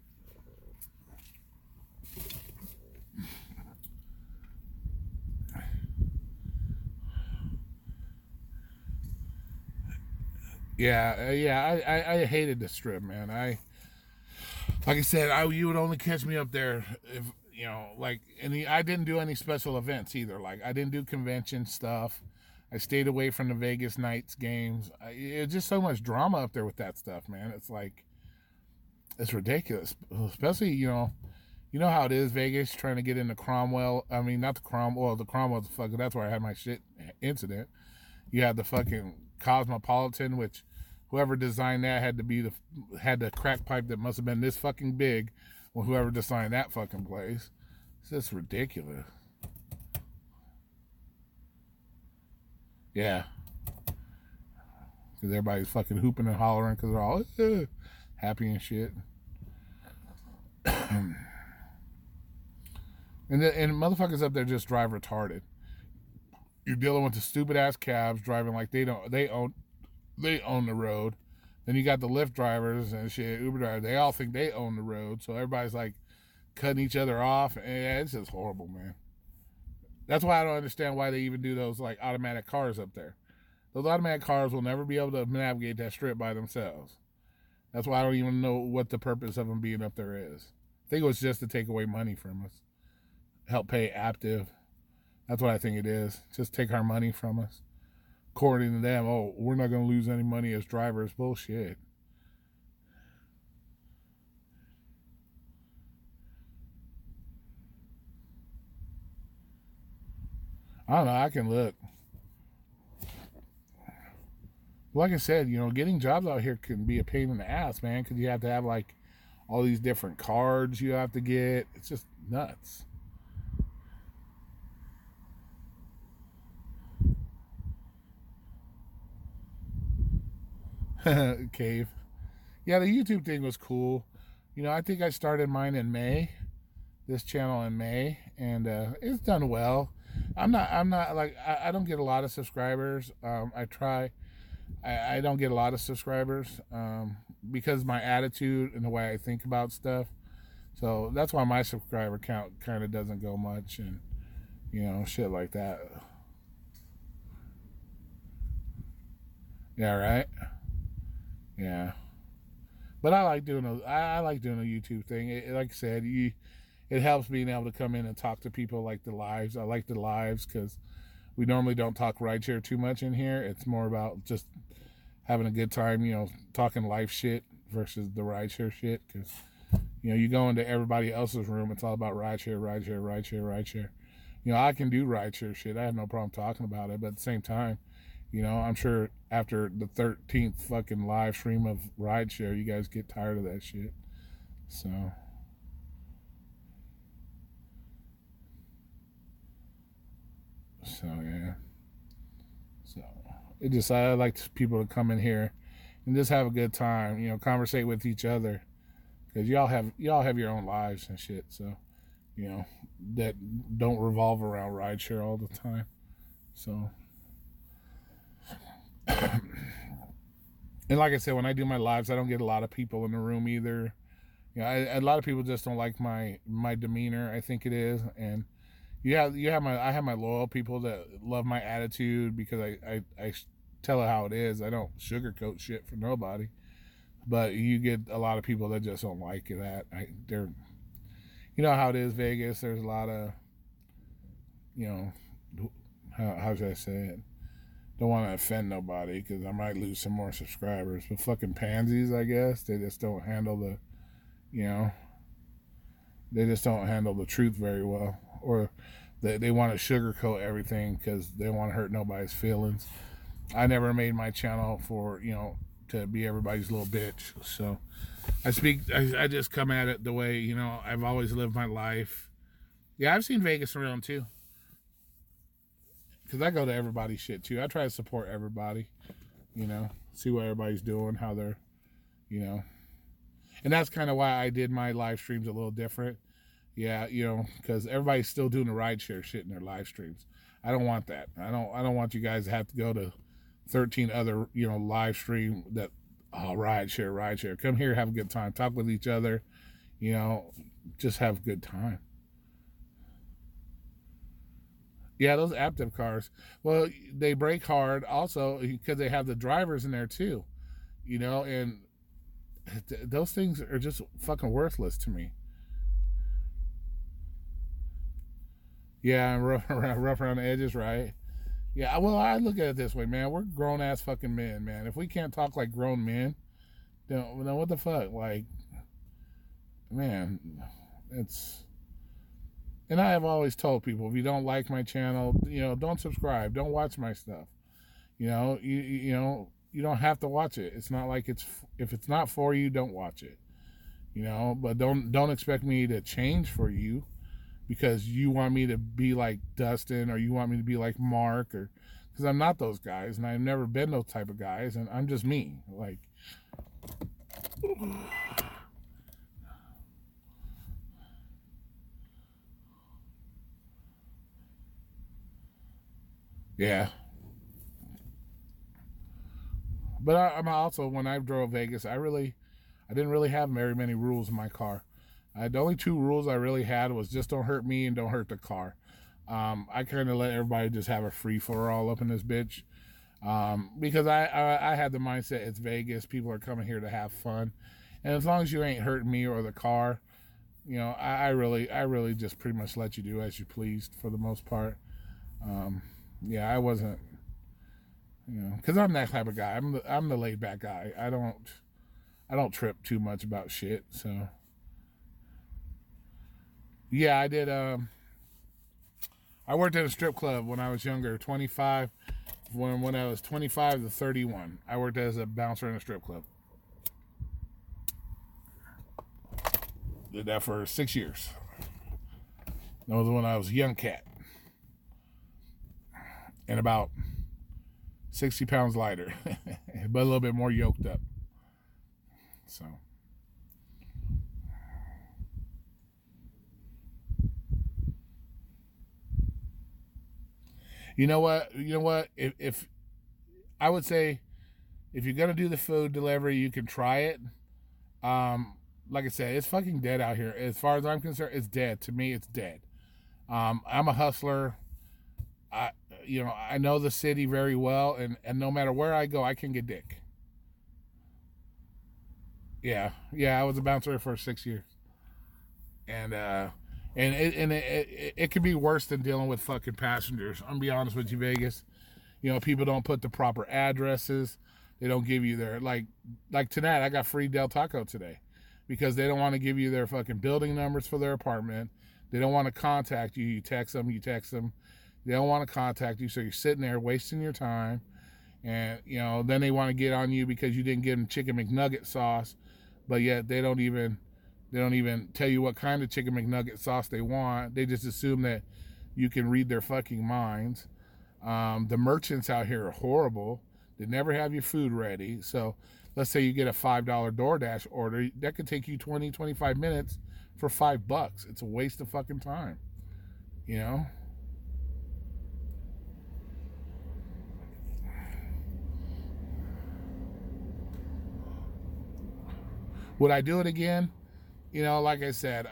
Yeah, I hated the strip, man. Like I said, you would only catch me up there if, I didn't do any special events either. Like, I didn't do convention stuff. I stayed away from the Vegas Knights games. It's just so much drama up there with that stuff, man. It's like, it's ridiculous. Especially, you know how it is, Vegas, trying to get into Cromwell. I mean, not the Cromwell. The Cromwell's fucking, that's where I had my shit incident. You had the fucking Cosmopolitan, which whoever designed that had the crack pipe that must have been this fucking big. Well, whoever designed that fucking place. It's just ridiculous. Yeah. Because everybody's fucking hooping and hollering because they're all happy and shit. and motherfuckers up there just drive retarded. You're dealing with the stupid ass cabs driving like they own the road. Then you got the Lyft drivers and shit, Uber drivers. They all think they own the road, so everybody's like cutting each other off. And yeah, it's just horrible, man. That's why I don't understand why they even do those like automatic cars up there. Those automatic cars will never be able to navigate that strip by themselves. That's why I don't even know what the purpose of them being up there is. I think it was just to take away money from us, help pay Aptiv. That's what I think it is. Just take our money from us. According to them, oh, we're not going to lose any money as drivers. Bullshit. I don't know. I can look. Like I said, getting jobs out here can be a pain in the ass, man, because you have to have like all these different cards you have to get. It's just nuts. Cave. Yeah, the YouTube thing was cool. I think I started mine in May. This channel in May, and it's done well. I'm not like, I don't get a lot of subscribers. I try. I don't get a lot of subscribers because of my attitude and the way I think about stuff. So that's why my subscriber count kind of doesn't go much. And You know, shit like that. Yeah, right. Yeah, but I like doing I like doing a YouTube thing. Like I said, it helps being able to come in and talk to people like the lives. I like the lives because we normally don't talk rideshare too much in here. It's more about just having a good time, you know, talking life shit versus the rideshare shit. Because, you know, you go into everybody else's room, it's all about rideshare, rideshare, rideshare, rideshare. You know, I can do rideshare shit. I have no problem talking about it. But at the same time, you know, I'm sure after the 13th fucking live stream of rideshare, you guys get tired of that shit. So yeah. So it just I like people to come in here and just have a good time. You know, conversate with each other because y'all have your own lives and shit. So you know that don't revolve around rideshare all the time. So and like I said, when I do my lives, I don't get a lot of people in the room either. You know, a lot of people just don't like my demeanor. I think it is, and I have my loyal people that love my attitude because I tell it how it is. I don't sugarcoat shit for nobody. But you get a lot of people that just don't like that. They're, you know how it is, Vegas. There's a lot of, you know, how should I say it? Don't want to offend nobody because I might lose some more subscribers. But fucking pansies, I guess. They just don't handle the, you know, they just don't handle the truth very well. Or they want to sugarcoat everything because they don't want to hurt nobody's feelings. I never made my channel for, you know, to be everybody's little bitch. So I just come at it the way, you know, I've always lived my life. Yeah, I've seen Vegas around too. Because I go to everybody's shit too. I try to support everybody, you know, see what everybody's doing, how they're, you know. And that's kind of why I did my live streams a little different. Yeah, you know, because everybody's still doing the rideshare shit in their live streams. I don't want that. I don't want you guys to have to go to 13 other, you know, live stream that, oh, rideshare. Come here, have a good time, talk with each other, you know, just have a good time. Yeah, those active cars. Well, they brake hard also because they have the drivers in there too, you know, and those things are just fucking worthless to me. Yeah, rough around the edges, right? Yeah, well, I look at it this way, man. We're grown ass fucking men, man. If we can't talk like grown men, then what the fuck? Like, man, it's. And I have always told people, if you don't like my channel, you know, don't subscribe, don't watch my stuff. You know, you know, you don't have to watch it. It's not like if it's not for you, don't watch it. You know, but don't expect me to change for you because you want me to be like Dustin or you want me to be like Mark or because I'm not those guys and I've never been those type of guys and I'm just me. Like, yeah. But I'm also when I drove Vegas, I didn't really have very many rules in my car. The only two rules I really had was just don't hurt me and don't hurt the car. I kind of let everybody just have a free for all up in this bitch because I had the mindset it's Vegas. People are coming here to have fun, and as long as you ain't hurting me or the car, you know, I really just pretty much let you do as you pleased for the most part. Yeah, I wasn't, you know, because I'm that type of guy. I'm the laid back guy. I don't trip too much about shit. So yeah, I did. I worked at a strip club when I was younger, 25. When I was 25 to 31, I worked as a bouncer in a strip club. Did that for 6 years. That was when I was a young cat. And about 60 pounds lighter. But a little bit more yoked up. So. You know what? If I would say if you're gonna do the food delivery, you can try it. Like I said, it's fucking dead out here. As far as I'm concerned, it's dead. To me, it's dead. I'm a hustler. I know the city very well, and no matter where I go, I can get dick. Yeah, I was a bouncer for 6 years, and it could be worse than dealing with fucking passengers. I'm gonna be honest with you, Vegas. People don't put the proper addresses. They don't give you their like tonight. I got free Del Taco today because they don't want to give you their fucking building numbers for their apartment. They don't want to contact you. You text them. They don't want to contact you, so you're sitting there wasting your time. And then they want to get on you because you didn't give them chicken McNugget sauce, but yet they don't even tell you what kind of chicken McNugget sauce they want. They just assume that you can read their fucking minds. The merchants out here are horrible. They never have your food ready. So let's say you get a $5 DoorDash order. That could take you 20, 25 minutes for $5. It's a waste of fucking time. Would I do it again? Like I said,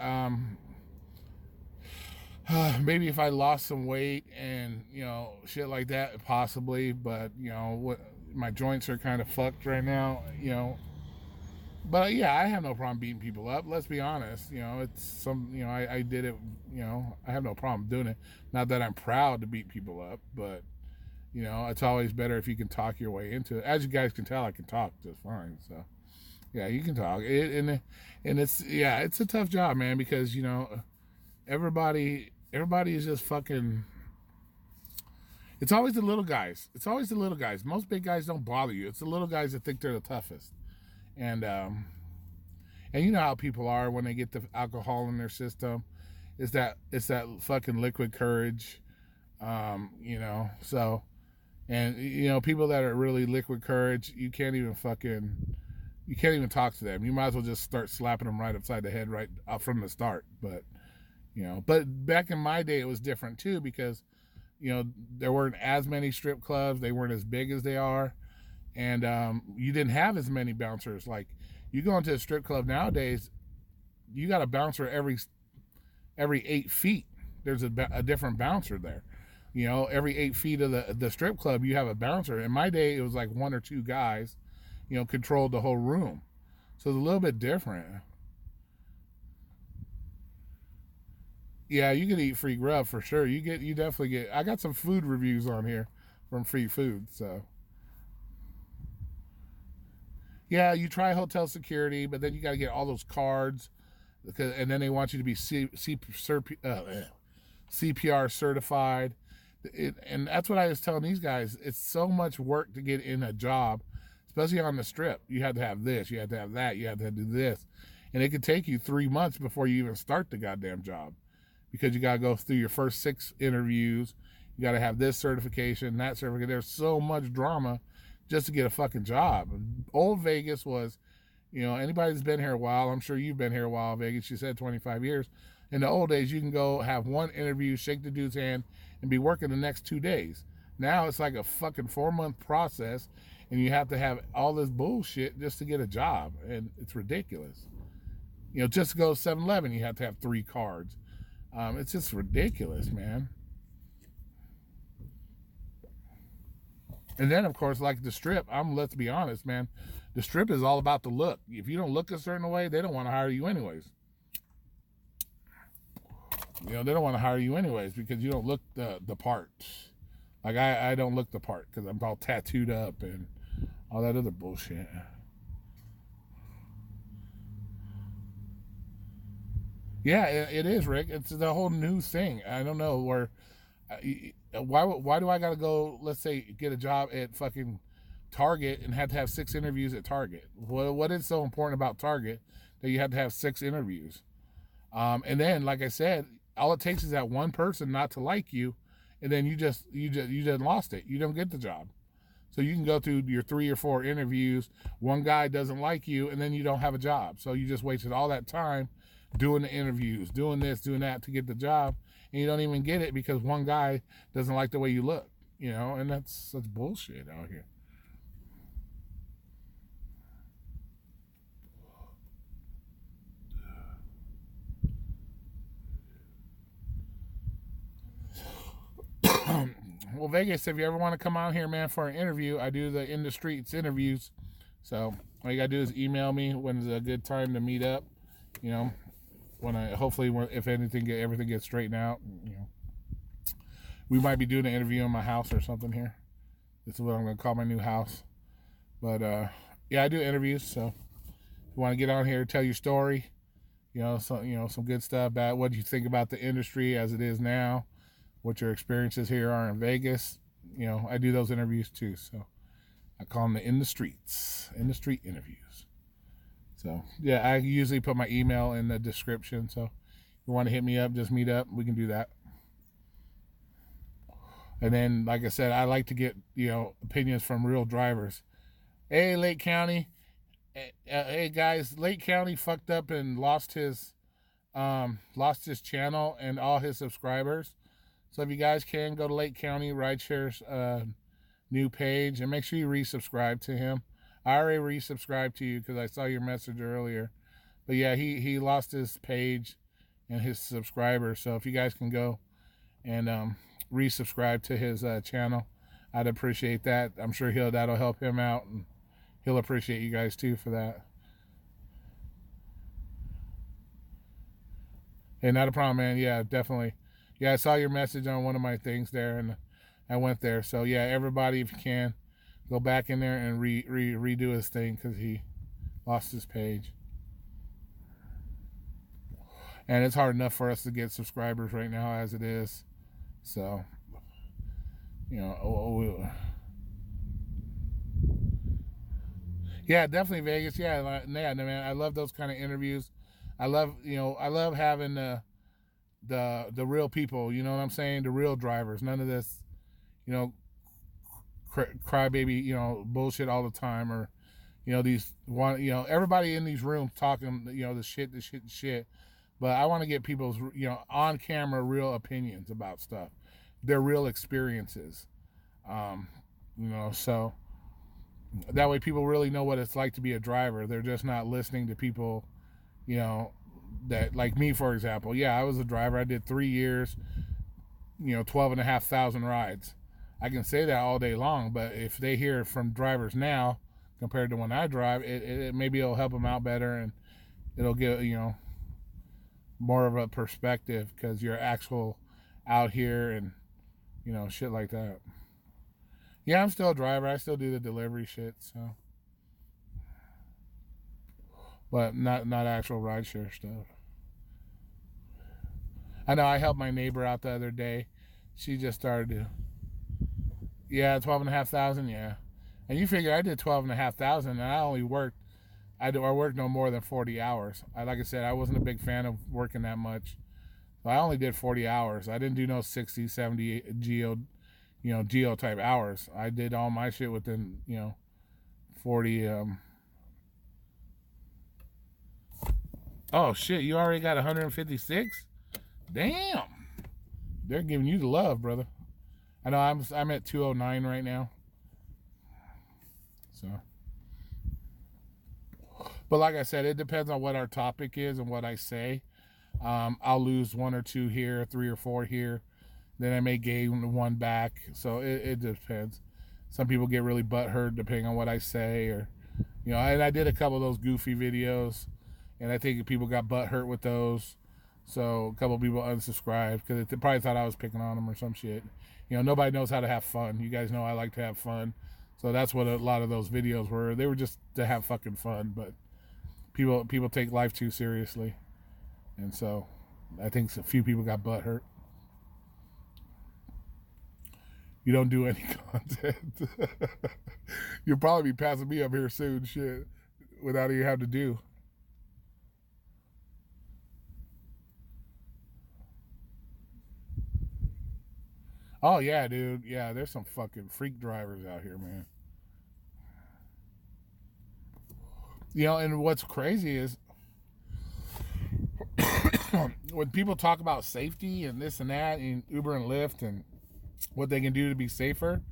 maybe if I lost some weight and shit like that, possibly. But my joints are kind of fucked right now. But yeah, I have no problem beating people up. Let's be honest. It's I did it. I have no problem doing it. Not that I'm proud to beat people up, but it's always better if you can talk your way into it. As you guys can tell, I can talk just fine. So yeah, you can talk. And it's a tough job, man, because everybody is just fucking. It's always the little guys. Most big guys don't bother you. It's the little guys that think they're the toughest. And you know how people are when they get the alcohol in their system. It's that fucking liquid courage. So, and people that are really liquid courage, you can't even talk to them. You might as well just start slapping them right upside the head right up from the start. But but back in my day it was different too, because there weren't as many strip clubs. They weren't as big as they are. And you didn't have as many bouncers. Like, you go into a strip club nowadays, you got a bouncer every 8 feet. There's a different bouncer there. Every 8 feet of the strip club, you have a bouncer. In my day, it was like 1 or 2 guys, controlled the whole room. So it's a little bit different. Yeah, you can eat free grub for sure. You definitely get. I got some food reviews on here from free food, so. Yeah, you try hotel security, but then you got to get all those cards, and then they want you to be CPR certified. And that's what I was telling these guys. It's so much work to get in a job, especially on the strip. You have to have this, you have to have that, you have to do this. And it could take you 3 months before you even start the goddamn job, because you got to go through your first 6 interviews. You got to have this certification, that certificate. There's so much drama just to get a fucking job. Old Vegas was, anybody that's been here a while, I'm sure you've been here a while, Vegas, you said 25 years. In the old days, you can go have 1 interview, shake the dude's hand, and be working the next 2 days. Now it's like a fucking 4-month process, and you have to have all this bullshit just to get a job, and it's ridiculous. Just to go to 7-Eleven, you have to have 3 cards. It's just ridiculous, man. And then, of course, like the strip, let's be honest, man, the strip is all about the look. If you don't look a certain way, they don't want to hire you anyways. They don't want to hire you anyways because you don't look the part. Like, I don't look the part because I'm all tattooed up and all that other bullshit. Yeah, it is, Rick. It's the whole new thing. I don't know where. Why do I gotta go, let's say, get a job at fucking Target and have to have 6 interviews at Target? What is so important about Target that you have to have 6 interviews? And then, like I said, all it takes is that one person not to like you, and then you just lost it. You don't get the job. So you can go through your 3 or 4 interviews, one guy doesn't like you, and then you don't have a job. So you just wasted all that time doing the interviews, doing this, doing that to get the job, and you don't even get it because one guy doesn't like the way you look, and that's bullshit out here. well, Vegas, if you ever want to come out here, man, for an interview, I do the In the Streets interviews. So all you gotta do is email me when is a good time to meet up. You know, when I hopefully, if everything gets straightened out. You know, we might be doing an interview in my house or something here. This is what I'm gonna call my new house. But yeah, I do interviews. So if you want to get on here, tell your story. Some good stuff about what you think about the industry as it is now, what your experiences here are in Vegas. I do those interviews too. So I call them the In the Street interviews. So yeah, I usually put my email in the description. So if you want to hit me up, just meet up. We can do that. And then, like I said, I like to get, opinions from real drivers. Hey, Lake County. Hey guys, Lake County fucked up and lost his channel and all his subscribers. So if you guys can, go to Lake County Rideshare's new page and make sure you resubscribe to him. I already resubscribed to you because I saw your message earlier. But yeah, he lost his page and his subscribers. So if you guys can go and resubscribe to his channel, I'd appreciate that. I'm sure that'll help him out, and he'll appreciate you guys too for that. Hey, not a problem, man. Yeah, definitely. Yeah, I saw your message on one of my things there, and I went there. So yeah, everybody, if you can, go back in there and redo his thing because he lost his page. And it's hard enough for us to get subscribers right now as it is. So, yeah, definitely Vegas. Yeah, man, I love those kind of interviews. I love having the real people. You know what I'm saying? The real drivers. None of this, crybaby, bullshit all the time, or everybody in these rooms talking, the shit. But I want to get people's, on camera real opinions about stuff, their real experiences. So that way people really know what it's like to be a driver. They're just not listening to people, that, like me, for example. Yeah, I was a driver. I did 3 years, 12,500 rides. I can say that all day long, but if they hear it from drivers now compared to when I drive, it maybe it'll help them out better, and it'll get, more of a perspective because you're actual out here and, shit like that. Yeah, I'm still a driver. I still do the delivery shit, so. But not actual rideshare stuff. I know I helped my neighbor out the other day. She just started to. Yeah, 12,500, yeah. And you figure I did 12,500 and I only worked. I worked no more than 40 hours. Like I said, I wasn't a big fan of working that much. So I only did 40 hours. I didn't do no 60, 70 geo type hours. I did all my shit within, 40. Oh shit, you already got 156? Damn. They're giving you the love, brother. I know I'm at 209 right now. So. But like I said, it depends on what our topic is and what I say. I'll lose 1 or 2 here, 3 or 4 here. Then I may gain 1 back. So it depends. Some people get really butthurt depending on what I say, or and I did a couple of those goofy videos, and I think people got butthurt with those. So a couple of people unsubscribed because they probably thought I was picking on them or some shit. Nobody knows how to have fun. You guys know I like to have fun. So that's what a lot of those videos were. They were just to have fucking fun, but people take life too seriously. And so I think a few people got butthurt. You don't do any content. You'll probably be passing me up here soon, shit, without even having to do. Oh, yeah, dude. Yeah, there's some fucking freak drivers out here, man. And what's crazy is when people talk about safety and this and that in Uber and Lyft and what they can do to be safer,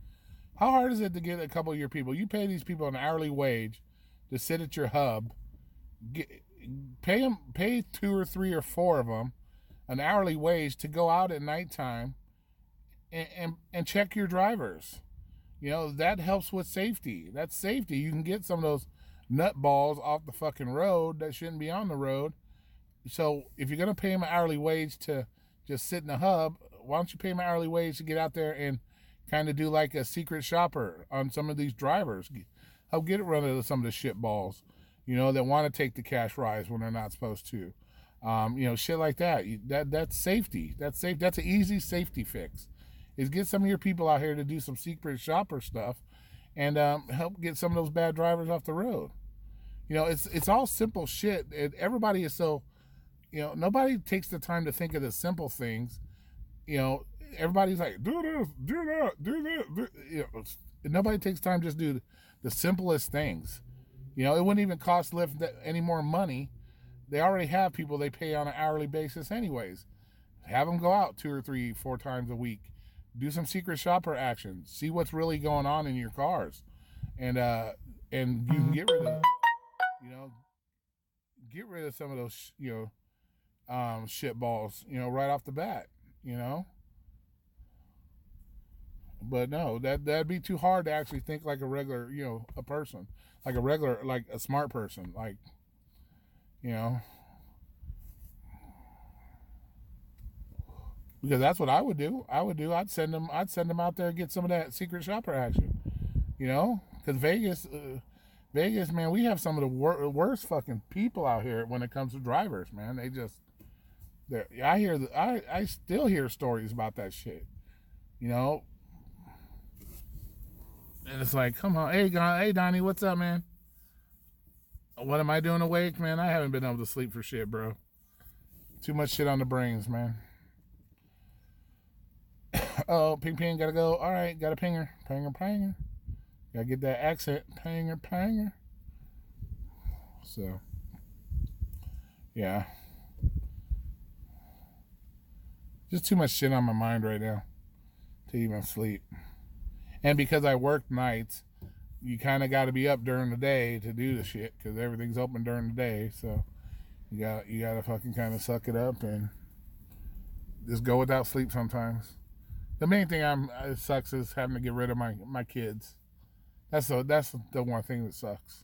how hard is it to get a couple of your people? You pay these people an hourly wage to sit at your hub, pay 2 or 3 or 4 of them an hourly wage to go out at nighttime and check your drivers. You know, that helps with safety. That's safety. You can get some of those nut balls off the fucking road that shouldn't be on the road. So if you're gonna pay them an hourly wage to just sit in the hub, why don't you pay them an hourly wage to get out there and kind of do like a secret shopper on some of these drivers? Help get rid of some of the shit balls, you know, that want to take the cash rides when they're not supposed to. You know, shit like that. That's safety. That's safe. That's an easy safety fix. Is get some of your people out here to do some secret shopper stuff, and help get some of those bad drivers off the road. You know, it's all simple shit. Everybody is so, you know, nobody takes the time to think of the simple things. You know, everybody's like, do this, do that, do this. You know, nobody takes time to just do the simplest things. You know, it wouldn't even cost Lyft any more money. They already have people they pay on an hourly basis anyways. Have them go out 2 or 3, 4 times a week. Do some secret shopper action. See what's really going on in your cars. And you can get rid of, you know, get rid of some of those, you know, shit balls, you know, right off the bat, you know. But no, that'd be too hard to actually think like a regular, you know, a person. Like a regular, like a smart person. Like, you know. Because that's what I would do. I'd send them out there and get some of that secret shopper action. You know? Because Vegas, man, we have some of the worst fucking people out here when it comes to drivers, man. They just, I still hear stories about that shit. You know? And it's like, come on. Hey, Donnie, what's up, man? What am I doing awake, man? I haven't been able to sleep for shit, bro. Too much shit on the brains, man. Oh, ping, gotta go. All right, got a pinger. Pinger. Gotta get that accent. Pinger. So, yeah. Just too much shit on my mind right now to even sleep. And because I work nights, you kind of got to be up during the day to do the shit because everything's open during the day. So you got to fucking kind of suck it up and just go without sleep sometimes. The main thing it sucks is having to get rid of my kids. That's the one thing that sucks.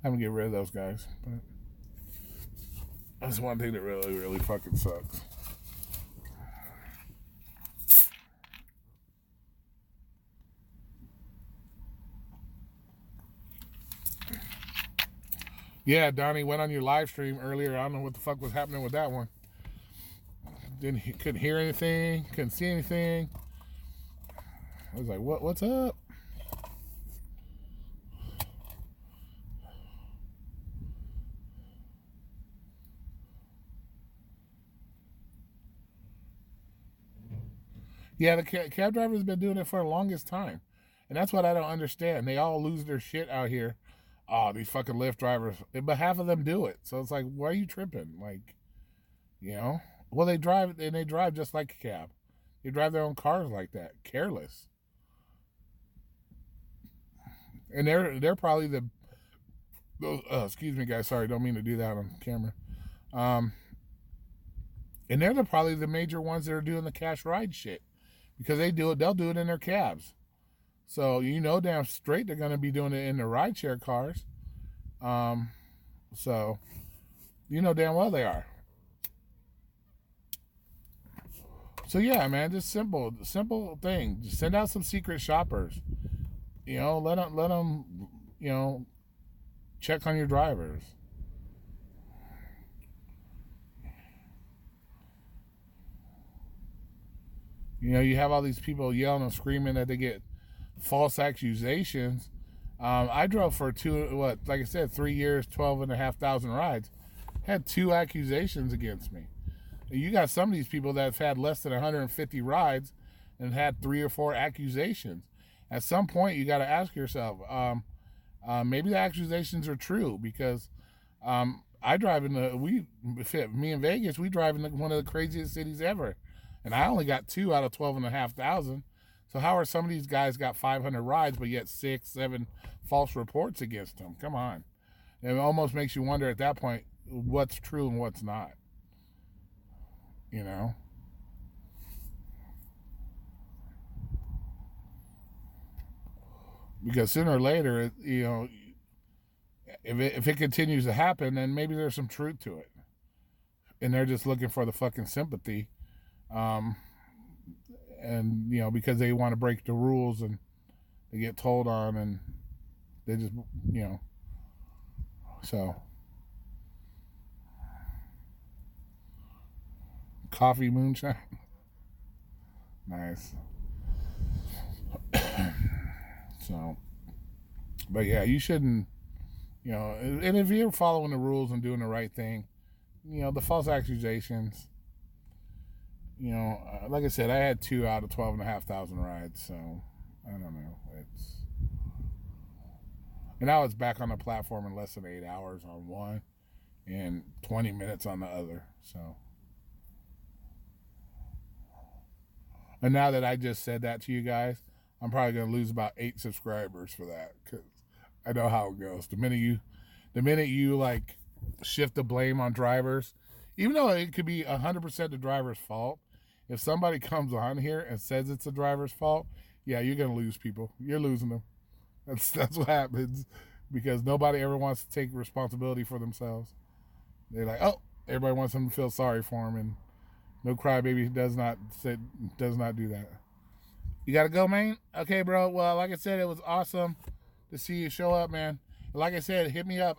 Having to get rid of those guys. But that's one thing that really, really fucking sucks. Yeah, Donnie went on your live stream earlier. I don't know what the fuck was happening with that one. Couldn't hear anything, couldn't see anything. I was like, what's up? Yeah, the cab driver's been doing it for the longest time. And that's what I don't understand. They all lose their shit out here. Oh, these fucking Lyft drivers. But half of them do it. So it's like, why are you tripping? Like, you know? Well, they drive just like a cab. They drive their own cars like that. Careless. And they're probably excuse me, guys. Sorry, don't mean to do that on camera. And they're probably the major ones that are doing the cash ride shit. Because they'll do it in their cabs. So you know damn straight they're gonna be doing it in the rideshare cars. So you know damn well they are. So yeah, man, just simple thing. Just send out some secret shoppers. You know, let them, you know, check on your drivers. You know, you have all these people yelling and screaming that they get false accusations. I drove for 3 years, 12,500 rides. Had 2 accusations against me. You got some of these people that have had less than 150 rides and had 3 or 4 accusations. At some point, you got to ask yourself, maybe the accusations are true because I drive me in Vegas, we drive in one of the craziest cities ever. And I only got 2 out of 12,500. So how are some of these guys got 500 rides, but yet 6, 7 false reports against them? Come on. It almost makes you wonder at that point what's true and what's not. You know? Because sooner or later, you know, if it continues to happen, then maybe there's some truth to it, and they're just looking for the fucking sympathy, um, and you know, because they want to break the rules and they get told on, and they just, you know, so coffee moonshine, nice. So, but yeah, you shouldn't, you know, and if you're following the rules and doing the right thing, you know, the false accusations, you know, like I said, I had 2 out of 12,500 rides, so I don't know. And I was back on the platform in less than 8 hours on one and 20 minutes on the other. So, and now that I just said that to you guys, I'm probably gonna lose about 8 subscribers for that, because I know how it goes. The minute you like shift the blame on drivers, even though it could be 100% the driver's fault, if somebody comes on here and says it's the driver's fault, yeah, you're gonna lose people. You're losing them. That's what happens, because nobody ever wants to take responsibility for themselves. They're like, oh, everybody wants them to feel sorry for them, and no crybaby does not do that. You gotta go, man? Okay, bro. Well, like I said, it was awesome to see you show up, man. Like I said, hit me up.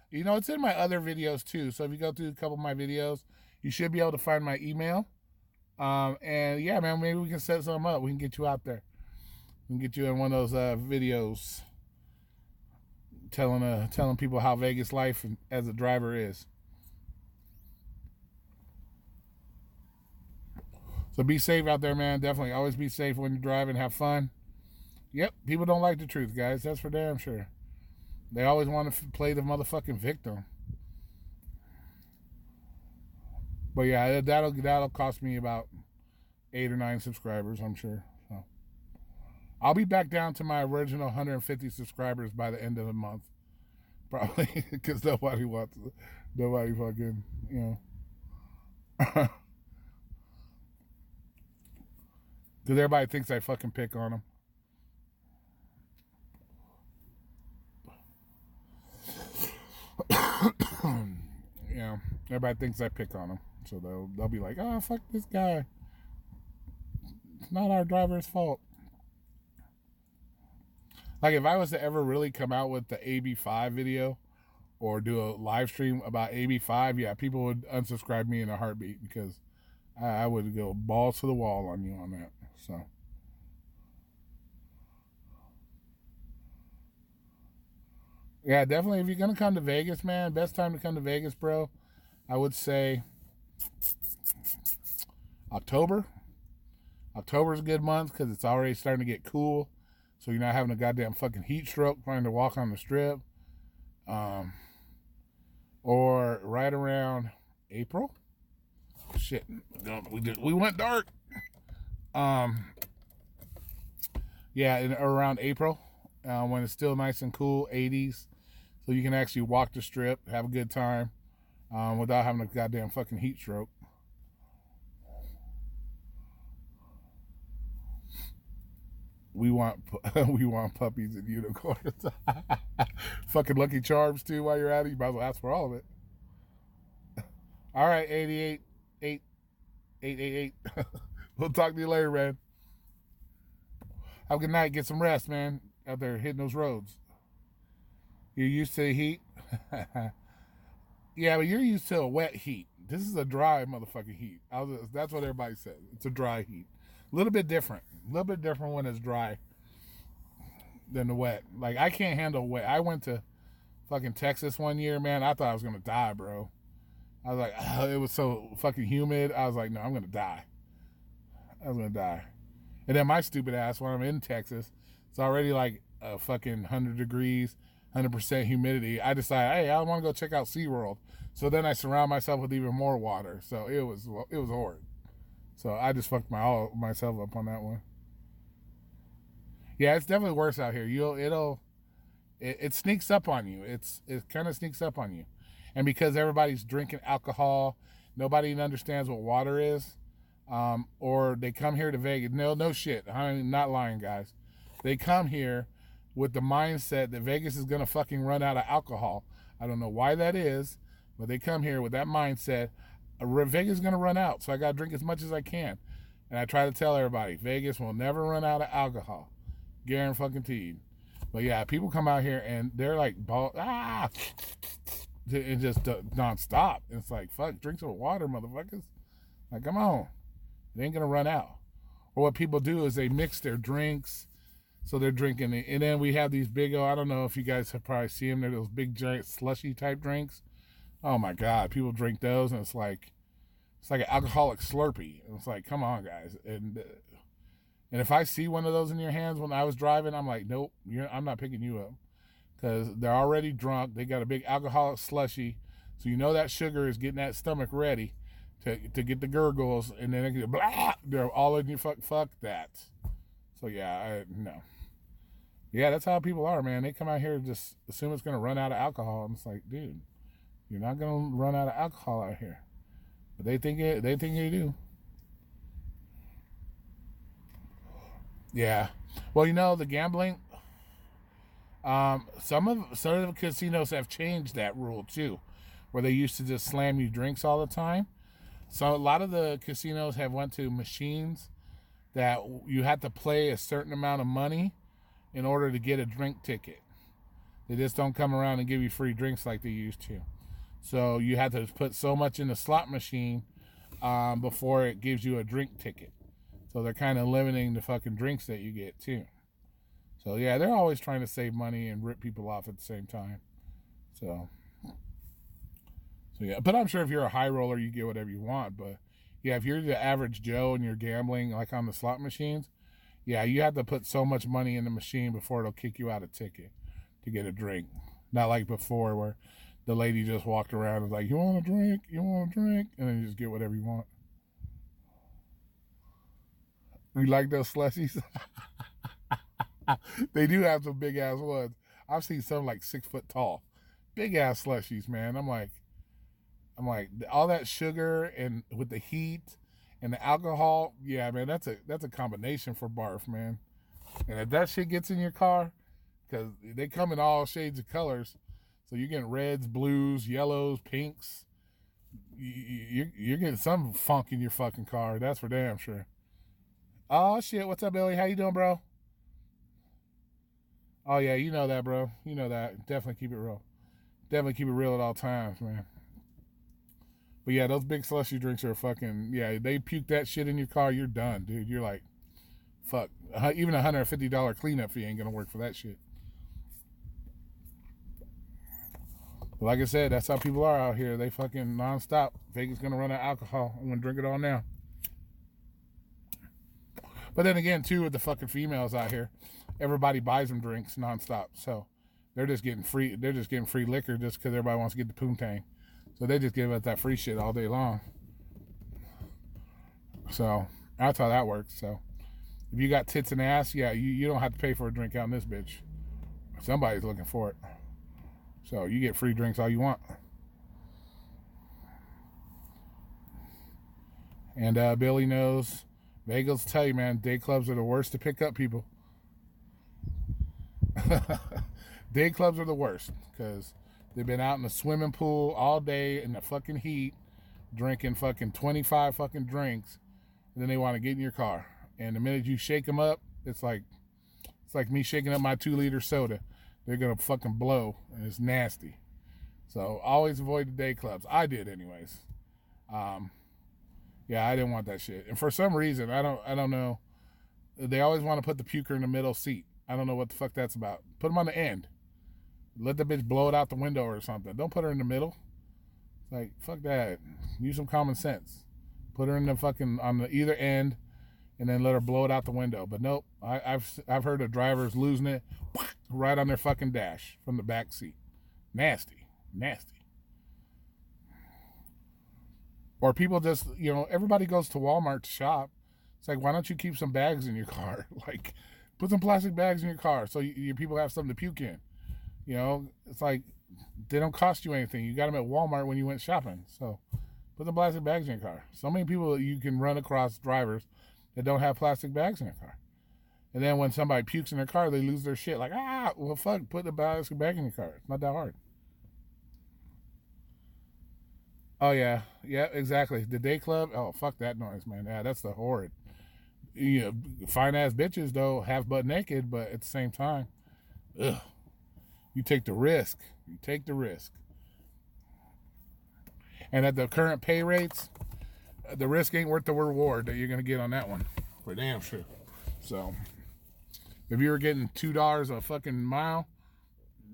You know, it's in my other videos too. So if you go through a couple of my videos, you should be able to find my email. And yeah, man, maybe we can set something up. We can get you out there. We can get you in one of those videos telling people how Vegas life as a driver is. So be safe out there, man. Definitely always be safe when you're driving. Have fun. Yep, people don't like the truth, guys. That's for damn sure. They always want to play the motherfucking victim. But yeah, that'll cost me about 8 or 9 subscribers, I'm sure. So I'll be back down to my original 150 subscribers by the end of the month, probably, because nobody fucking, you know. Because everybody thinks I fucking pick on them. Yeah, everybody thinks I pick on them. So they'll be like, oh, fuck this guy. It's not our driver's fault. Like, if I was to ever really come out with the AB5 video or do a live stream about AB5, yeah, people would unsubscribe me in a heartbeat, because I would go balls to the wall on you on that. So, yeah, definitely. If you're gonna come to Vegas, man, best time to come to Vegas, bro, I would say October. October's a good month because it's already starting to get cool, so you're not having a goddamn fucking heat stroke trying to walk on the strip. Or right around April. Shit, we went dark. Yeah, around April, when it's still nice and cool, 80s, so you can actually walk the strip, have a good time, without having a goddamn fucking heat stroke. We want puppies and unicorns. Fucking Lucky Charms too. While you're at it, you might as well ask for all of it. All right, 88. We'll talk to you later, man. Have a good night. Get some rest, man. Out there hitting those roads. You're used to the heat? Yeah, but you're used to a wet heat. This is a dry motherfucking heat. That's what everybody says. It's a dry heat. A little bit different. A little bit different when it's dry than the wet. Like, I can't handle wet. I went to fucking Texas one year, man. I thought I was going to die, bro. I was like, oh, it was so fucking humid. I was like, no, I'm going to die. I was going to die. And then my stupid ass, when I'm in Texas, it's already like a fucking 100 degrees, 100% humidity. I decided, hey, I want to go check out SeaWorld. So then I surround myself with even more water. So it was horrid. So I just fucked myself up on that one. Yeah, it's definitely worse out here. It sneaks up on you. It kind of sneaks up on you. And because everybody's drinking alcohol, nobody understands what water is. Or they come here to Vegas. No shit. I'm not lying, guys. They come here with the mindset that Vegas is going to fucking run out of alcohol. I don't know why that is, but they come here with that mindset. Vegas is going to run out, so I got to drink as much as I can. And I try to tell everybody, Vegas will never run out of alcohol. Guaranteed. But yeah, people come out here and they're like, and just nonstop. And it's like, fuck, drink some water, motherfuckers. Like, come on. It ain't going to run out. Or what people do is they mix their drinks. So they're drinking it. And then we have these big, I don't know if you guys have probably seen them. They're those big, giant, slushy type drinks. Oh my God. People drink those and it's like an alcoholic Slurpee. And it's like, come on, guys. And if I see one of those in your hands when I was driving, I'm like, nope, I'm not picking you up. Because they're already drunk. They got a big alcoholic slushy. So you know that sugar is getting that stomach ready to get the gurgles. And then they're all in your fuck that. So yeah, no. Yeah, that's how people are, man. They come out here and just assume it's going to run out of alcohol. And it's like, dude, you're not going to run out of alcohol out here. But they think you do. Yeah. Well, the gambling, some of the casinos have changed that rule too, where they used to just slam you drinks all the time. So a lot of the casinos have went to machines that you have to play a certain amount of money in order to get a drink ticket. They just don't come around and give you free drinks like they used to. So you have to put so much in the slot machine before it gives you a drink ticket. So they're kind of limiting the fucking drinks that you get too. So yeah, they're always trying to save money and rip people off at the same time. So yeah, but I'm sure if you're a high roller, you get whatever you want. But yeah, if you're the average Joe and you're gambling like on the slot machines, yeah, you have to put so much money in the machine before it'll kick you out a ticket to get a drink. Not like before where the lady just walked around and was like, you want a drink? You want a drink? And then you just get whatever you want. You like those slushies? They do have some big ass ones. I've seen some like 6 foot tall. Big ass slushies, man. I'm like, all that sugar and with the heat and the alcohol, yeah, man, that's a combination for barf, man. And if that shit gets in your car, because they come in all shades of colors, so you're getting reds, blues, yellows, pinks. You're getting some funk in your fucking car. That's for damn sure. Oh shit, what's up, Billy? How you doing, bro? Oh yeah, you know that, bro. You know that. Definitely keep it real. Definitely keep it real at all times, man. But yeah, those big slushy drinks are fucking, yeah, they puke that shit in your car, you're done, dude. You're like, fuck. Even $150 cleanup fee ain't gonna work for that shit. But like I said, that's how people are out here. They fucking nonstop. Vegas gonna run out of alcohol. I'm gonna drink it all now. But then again, too, with the fucking females out here, everybody buys them drinks nonstop. So they're just getting free liquor just because everybody wants to get the poontang. So they just give us that free shit all day long. So that's how that works. So if you got tits and ass, yeah, you don't have to pay for a drink out in this bitch. Somebody's looking for it. So you get free drinks all you want. And Billy knows. Vegas tell you, man, day clubs are the worst to pick up people. Day clubs are the worst because they've been out in the swimming pool all day in the fucking heat, drinking fucking 25 fucking drinks, and then they want to get in your car. And the minute you shake them up, it's like me shaking up my 2-liter soda. They're gonna fucking blow, and it's nasty. So always avoid the day clubs. I did anyways. Yeah, I didn't want that shit. And for some reason, I don't know. They always want to put the puker in the middle seat. I don't know what the fuck that's about. Put them on the end. Let the bitch blow it out the window or something. Don't put her in the middle. Like, fuck that. Use some common sense. Put her in the fucking, on the either end, and then let her blow it out the window. But nope, I've heard of drivers losing it right on their fucking dash from the back seat. Nasty. Or people just, everybody goes to Walmart to shop. It's like, why don't you keep some bags in your car? Like, put some plastic bags in your car so your people have something to puke in. It's like, they don't cost you anything. You got them at Walmart when you went shopping. So put some plastic bags in your car. So many people you can run across drivers that don't have plastic bags in their car. And then when somebody pukes in their car, they lose their shit. Like, well, fuck, put the basket back in your car. It's not that hard. Oh, yeah. Yeah, exactly. The day club, oh, fuck that noise, man. Yeah, that's the horrid. You know, fine-ass bitches, though, half butt naked, but at the same time, ugh. You take the risk. You take the risk. And at the current pay rates, the risk ain't worth the reward that you're going to get on that one. For damn sure. So, if you were getting $2 a fucking mile,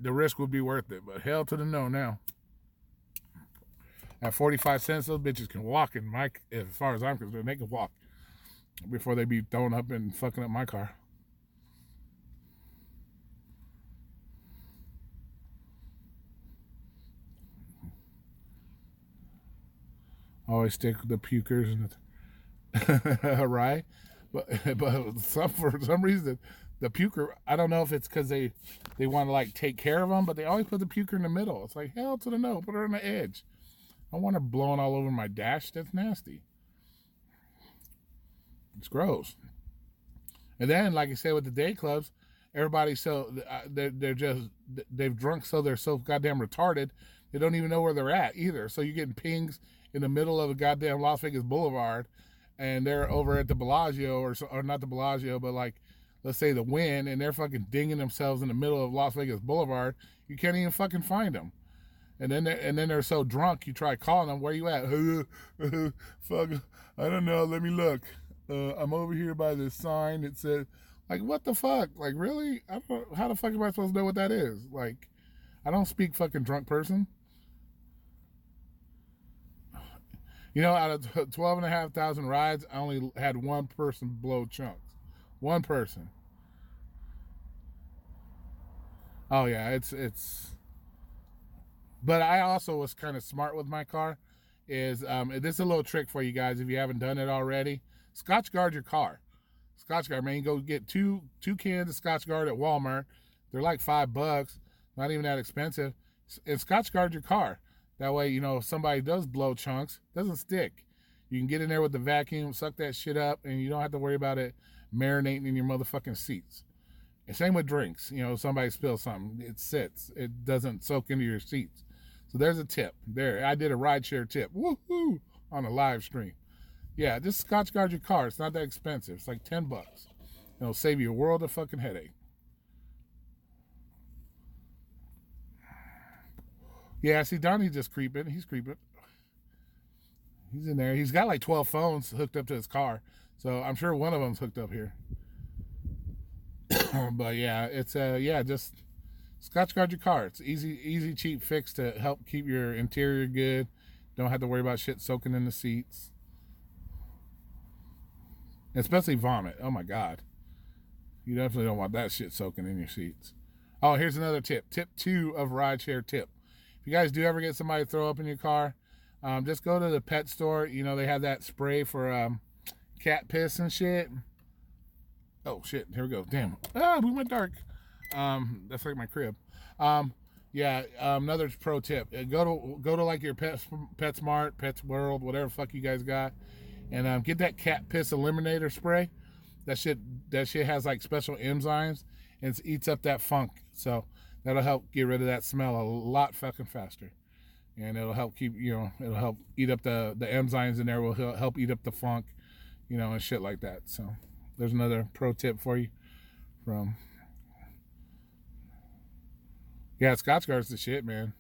the risk would be worth it. But hell to the no now. At 45 cents, those bitches can walk in my, as far as I'm concerned, they can walk before they be thrown up and fucking up my car. Always stick with the pukers and the right, but for some reason the puker, I don't know if it's because they want to like take care of them, but they always put the puker in the middle. It's like, hell to the no, put her on the edge. I want her blowing all over my dash. That's nasty. It's gross. And then, like I said, with the day clubs, everybody's so they've drunk so they're so goddamn retarded they don't even know where they're at either. So you're getting pings in the middle of a goddamn Las Vegas Boulevard, and they're over at the Bellagio or not the Bellagio, but like let's say the Wynn, and they're fucking dinging themselves in the middle of Las Vegas Boulevard. You can't even fucking find them. And then they're so drunk, you try calling them, where you at? Fuck, I don't know, let me look. I'm over here by this sign that says, like, what the fuck? Like, really? I don't, how the fuck am I supposed to know what that is? Like, I don't speak fucking drunk person. You know, out of 12,500 rides, I only had one person blow chunks. One person. Oh, yeah, it's... But I also was kind of smart with my car. This is a little trick for you guys if you haven't done it already. Scotch guard your car. Scotch guard, man. You go get two cans of Scotch guard at Walmart. They're like $5. Not even that expensive. And Scotch guard your car. That way, you know, if somebody does blow chunks, it doesn't stick. You can get in there with the vacuum, suck that shit up, and you don't have to worry about it marinating in your motherfucking seats. And same with drinks. You know, if somebody spills something, it sits. It doesn't soak into your seats. So there's a tip. There, I did a rideshare tip. Woohoo! On a live stream. Yeah, just Scotch guard your car. It's not that expensive. It's like $10. It'll save you a world of fucking headache. Yeah, see, Donnie's just creeping. He's creeping. He's in there. He's got like 12 phones hooked up to his car. So I'm sure one of them's hooked up here. But yeah, it's just Scotch guard your car. It's easy, cheap fix to help keep your interior good. Don't have to worry about shit soaking in the seats. Especially vomit. Oh my God. You definitely don't want that shit soaking in your seats. Oh, here's another tip. Tip 2 of rideshare tip. If you guys do ever get somebody to throw up in your car, just go to the pet store. You know, they have that spray for cat piss and shit. Oh shit, here we go. Damn. We went dark. That's like my crib. Another pro tip. Go to like your PetSmart, Pets World, whatever fuck you guys got, and get that cat piss eliminator spray. That shit has like special enzymes and it eats up that funk. So that'll help get rid of that smell a lot fucking faster. And it'll help it'll help eat up the enzymes in there, will help eat up the funk, and shit like that. So there's another pro tip for you from... Yeah, Scotch guard's the shit, man.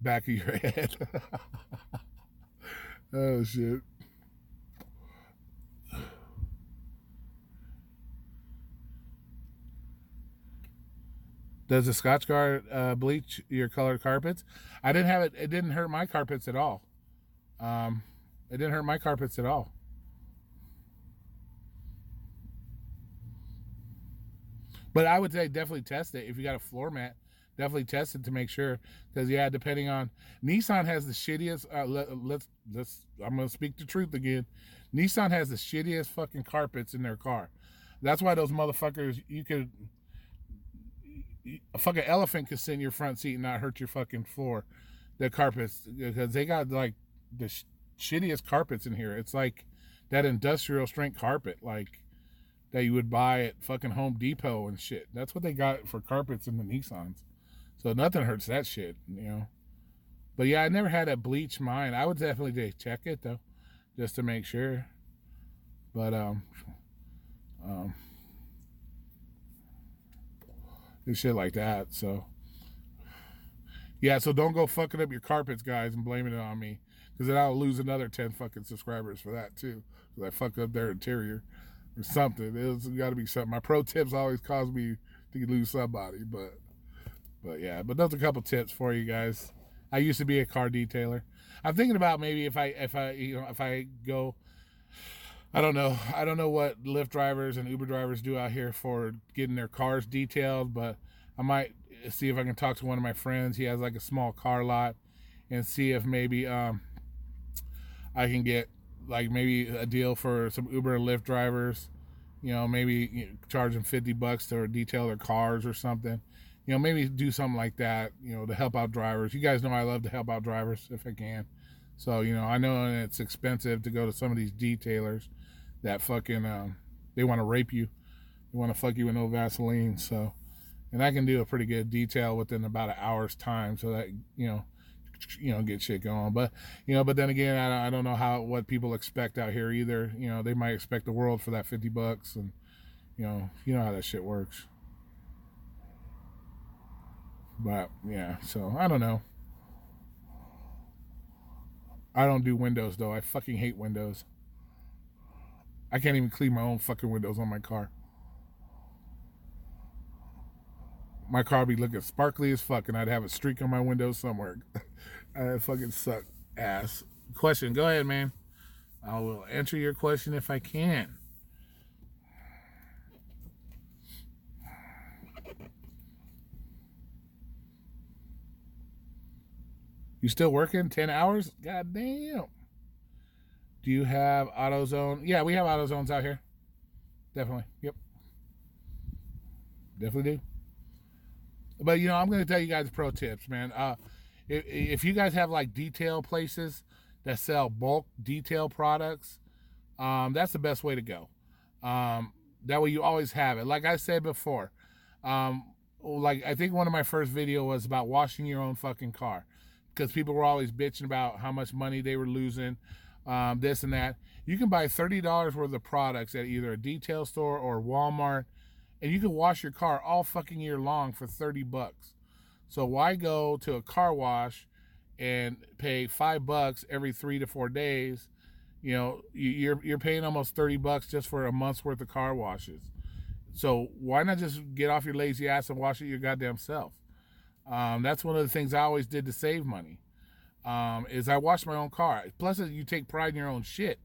Back of your head. Oh, shit. Does the Scotch guard bleach your colored carpets? I didn't have it. It didn't hurt my carpets at all. It didn't hurt my carpets at all. But I would say definitely test it. If you got a floor mat, definitely test it to make sure. Because yeah, depending on... Nissan has the shittiest... I'm going to speak the truth again. Nissan has the shittiest fucking carpets in their car. That's why those motherfuckers, a fucking elephant could sit in your front seat and not hurt your fucking floor. The carpets, because they got like the shittiest carpets in here. It's like that industrial strength carpet. Like, that you would buy at fucking Home Depot and shit. That's what they got for carpets in the Nissans. So nothing hurts that shit, you know. But yeah, I never had to bleach mine. I would definitely check it though, just to make sure. But and shit like that. So yeah, so don't go fucking up your carpets, guys, and blaming it on me, because then I'll lose another 10 fucking subscribers for that too, because I fucked up their interior or something. It's got to be something. My pro tips always cause me to lose somebody, but yeah. But those are a couple tips for you guys. I used to be a car detailer. I'm thinking about maybe if I go, I don't know what Lyft drivers and Uber drivers do out here for getting their cars detailed, but I might see if I can talk to one of my friends. He has like a small car lot, and see if maybe I can get like maybe a deal for some Uber and Lyft drivers. You know, maybe charge them $50 to detail their cars or something. You know, maybe do something like that, you know, to help out drivers. You guys know I love to help out drivers if I can. So, you know, I know it's expensive to go to some of these detailers that fucking, they want to rape you. They want to fuck you with no Vaseline. So, and I can do a pretty good detail within about an hour's time, so that, you know, get shit going. But, you know, but then again, I don't know what people expect out here either. You know, they might expect the world for that $50, and, you know how that shit works. But yeah, so I don't know. I don't do windows though. I fucking hate windows. I can't even clean my own fucking windows on my car. My car be looking sparkly as fuck, and I'd have a streak on my window somewhere. I fucking suck ass. Question, go ahead, man. I will answer your question if I can. You still working 10 hours? God damn. Do you have AutoZone? Yeah, we have AutoZones out here. Definitely. Yep. Definitely do. But, you know, I'm going to tell you guys pro tips, man. If you guys have like detail places that sell bulk detail products, that's the best way to go. That way you always have it. Like I said before, like I think one of my first video was about washing your own fucking car, because people were always bitching about how much money they were losing, this and that. You can buy $30 worth of products at either a detail store or Walmart, and you can wash your car all fucking year long for $30. So why go to a car wash and pay $5 every 3 to 4 days? You know, you're paying almost $30 just for a month's worth of car washes. So why not just get off your lazy ass and wash it your goddamn self? That's one of the things I always did to save money, is I wash my own car. Plus, you take pride in your own shit.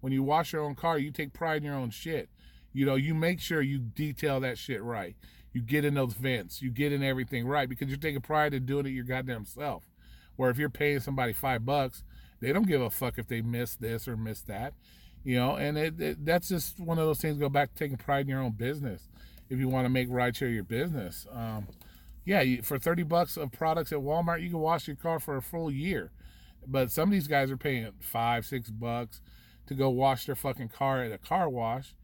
When you wash your own car, you take pride in your own shit. You know, you make sure you detail that shit right. You get in those vents. You get in everything right, because you're taking pride in doing it your goddamn self. Where if you're paying somebody $5, they don't give a fuck if they miss this or miss that. You know, and that's just one of those things. Go back to taking pride in your own business. If you want to make rideshare your business, yeah, for $30 of products at Walmart, you can wash your car for a full year. But some of these guys are paying $5, $6 to go wash their fucking car at a car wash,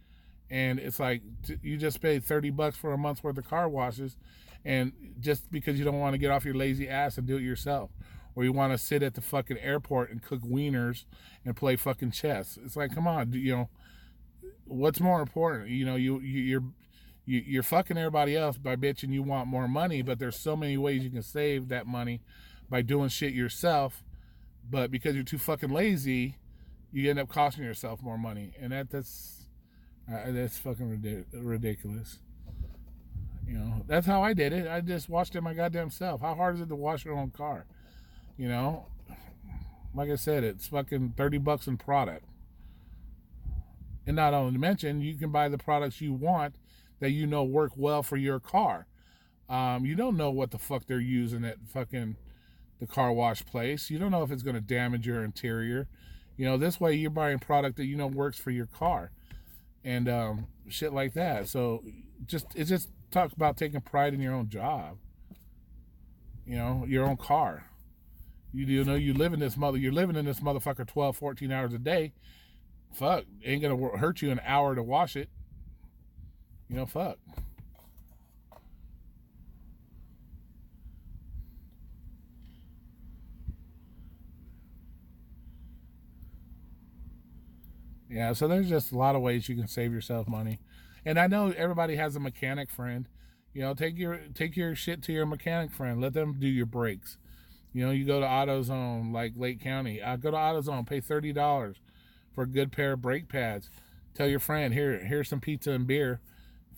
and it's like you just paid $30 for a month's worth of car washes, and just because you don't want to get off your lazy ass and do it yourself, or you want to sit at the fucking airport and cook wieners and play fucking chess. It's like, come on, you know, what's more important? You know, you're fucking everybody else by bitching you want more money, but there's so many ways you can save that money by doing shit yourself. But because you're too fucking lazy, you end up costing yourself more money, and that's fucking ridiculous. You know, that's how I did it. I just washed it my goddamn self. How hard is it to wash your own car? You know, like I said, it's fucking $30 in product. And not only to mention, you can buy the products you want that you know work well for your car. You don't know what the fuck they're using at fucking the car wash place. You don't know if it's going to damage your interior. You know, this way you're buying product that you know works for your car, and shit like that. So it's just talk about taking pride in your own job. You know, your own car. You know, you're living in this motherfucker 12, 14 hours a day. Fuck, ain't gonna hurt you an hour to wash it. You know, fuck. Yeah, so there's just a lot of ways you can save yourself money. And I know everybody has a mechanic friend. You know, take your shit to your mechanic friend. Let them do your brakes. You know, you go to AutoZone, like Lake County. I go to AutoZone, pay $30 for a good pair of brake pads. Tell your friend, here's some pizza and beer.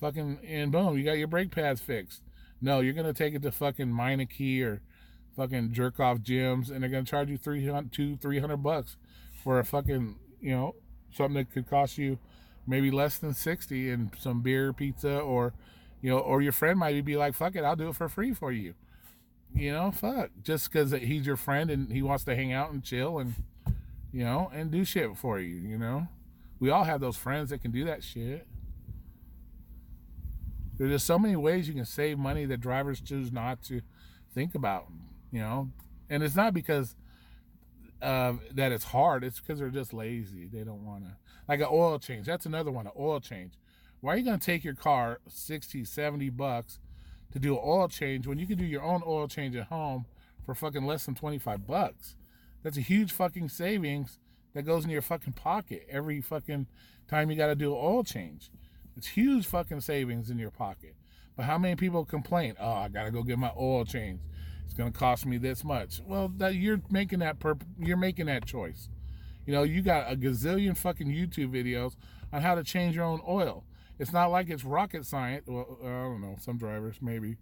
Fucking, and boom, you got your brake pads fixed. No, you're gonna take it to fucking Meineke or fucking jerk off gyms, and they're gonna charge you $300 for a fucking, you know, something that could cost you maybe less than 60 and some beer, pizza, or, you know, or your friend might be like, fuck it, I'll do it for free for you. You know, fuck, just because he's your friend and he wants to hang out and chill and, you know, and do shit for you. You know, we all have those friends that can do that shit. There's just so many ways you can save money that drivers choose not to think about. You know, and it's not because that it's hard. It's because they're just lazy. They don't want to. Like an oil change. That's another one, an oil change. Why are you going to take your car $60, $70 to do an oil change when you can do your own oil change at home for fucking less than $25? That's a huge fucking savings that goes in your fucking pocket every fucking time you got to do an oil change. It's huge fucking savings in your pocket. But how many people complain, oh, I got to go get my oil change. It's going to cost me this much. Well, that you're making that choice. You know, you got a gazillion fucking YouTube videos on how to change your own oil. It's not like it's rocket science. Well, I don't know, some drivers maybe,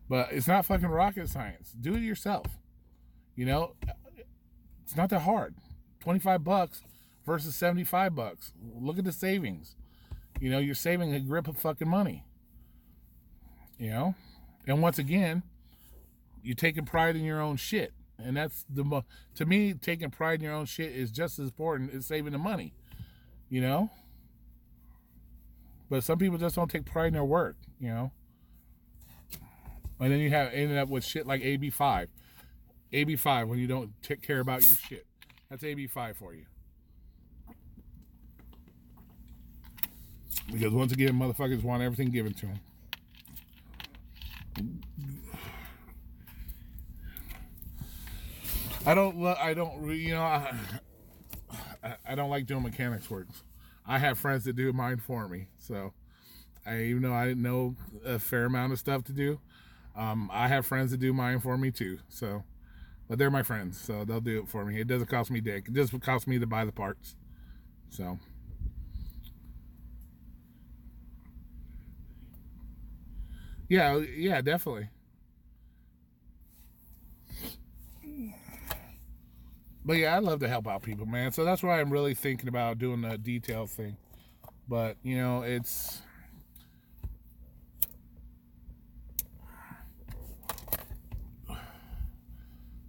but it's not fucking rocket science. Do it yourself. You know, it's not that hard. $25 versus $75. Look at the savings. You know, you're saving a grip of fucking money. You know, and once again, you're taking pride in your own shit. And that's to me, taking pride in your own shit is just as important as saving the money, you know? But some people just don't take pride in their work, you know? And then you have ended up with shit like AB5. AB5 when you don't take care about your shit. That's AB5 for you. Because once again, motherfuckers want everything given to them. I don't, you know, I don't like doing mechanics work. I have friends that do mine for me. So, even though I didn't know a fair amount of stuff to do, I have friends that do mine for me too. So, but they're my friends, so they'll do it for me. It doesn't cost me dick. It just costs me to buy the parts. So, yeah, definitely. But yeah, I love to help out people, man. So that's why I'm really thinking about doing the detail thing. But, you know, it's...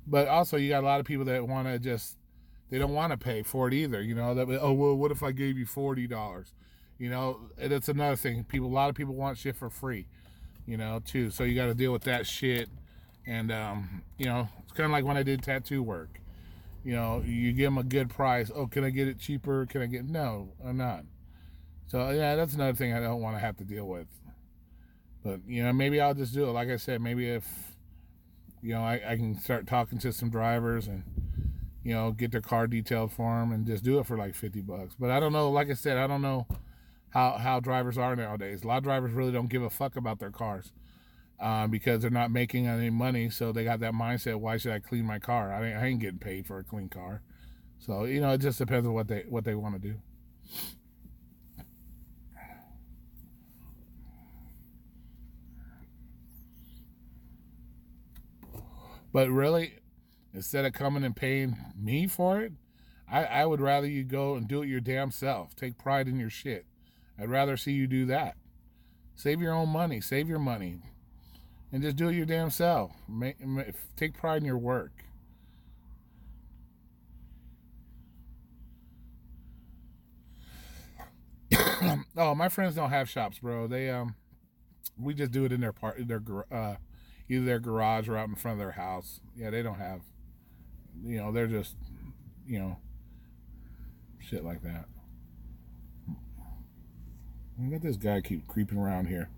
But also, you got a lot of people that want to just... They don't want to pay for it either, you know? That, oh, well, what if I gave you $40? You know, and it's another thing. A lot of people want shit for free, you know, too. So you got to deal with that shit. And, you know, it's kind of like when I did tattoo work. You know, you give them a good price. Oh, can I get it cheaper? Can I get... No, I'm not. So, yeah, that's another thing I don't want to have to deal with. But, you know, maybe I'll just do it. Like I said, maybe if, you know, I can start talking to some drivers and, you know, get their car detailed for them and just do it for like $50. But I don't know. Like I said, I don't know how drivers are nowadays. A lot of drivers really don't give a fuck about their cars. Because they're not making any money, so they got that mindset, why should I clean my car? I ain't getting paid for a clean car. So, you know, it just depends on what they want to do. But really, instead of coming and paying me for it, I would rather you go and do it your damn self. Take pride in your shit. I'd rather see you do that. Save your own money. Save your money. And just do it your damn self. Take pride in your work. Oh, my friends don't have shops, bro. They we just do it in either their garage or out in front of their house. Yeah, they don't have. You know, they're just, you know, shit like that. I got this guy keep creeping around here.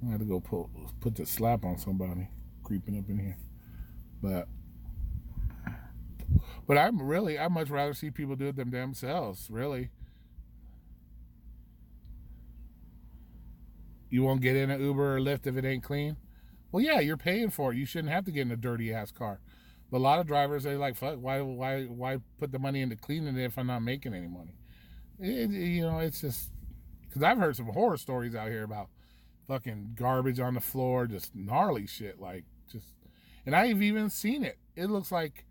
I had to go put the slap on somebody creeping up in here. But I'd much rather see people do it than themselves, really. You won't get in an Uber or Lyft if it ain't clean? Well, yeah, you're paying for it. You shouldn't have to get in a dirty ass car. But a lot of drivers, they're like, fuck, why put the money into cleaning it if I'm not making any money? It's just, because I've heard some horror stories out here about fucking garbage on the floor, just gnarly shit, and I've even seen it. It looks like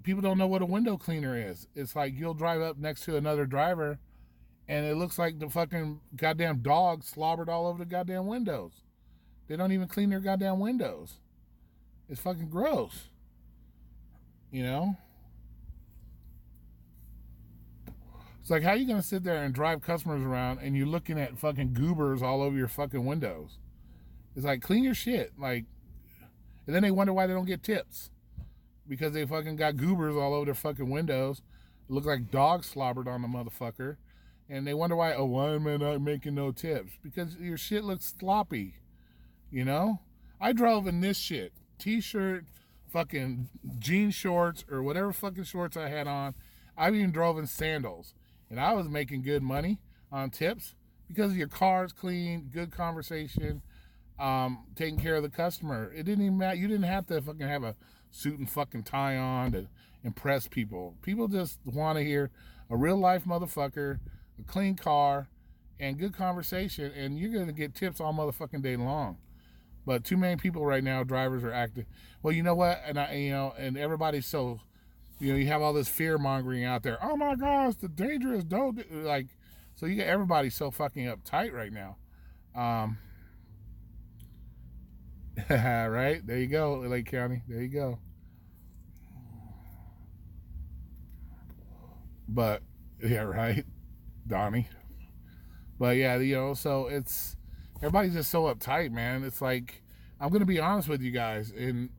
people don't know what a window cleaner is. It's like you'll drive up next to another driver and it looks like the fucking goddamn dog slobbered all over the goddamn windows. They don't even clean their goddamn windows. It's fucking gross. It's like, how are you going to sit there and drive customers around and you're looking at fucking goobers all over your fucking windows? It's like, clean your shit. And then they wonder why they don't get tips. Because they fucking got goobers all over their fucking windows. It look like dogs slobbered on the motherfucker. And they wonder why am I not making no tips? Because your shit looks sloppy. I drove in this shit. T-shirt, fucking jean shorts, or whatever fucking shorts I had on. I even drove in sandals. And I was making good money on tips because your car's clean, good conversation, taking care of the customer. It didn't even matter. You didn't have to fucking have a suit and fucking tie on to impress people. People just want to hear a real life motherfucker, a clean car, and good conversation, and you're going to get tips all motherfucking day long. But too many people right now, drivers are acting, well, you know what? And and everybody's so, you have all this fear mongering out there. Oh my gosh, the dangerous, so you got everybody so fucking uptight right now. Right? There you go, Lake County. There you go. But, yeah, right, Donnie. But, yeah, so it's, everybody's just so uptight, man. It's like, I'm going to be honest with you guys, and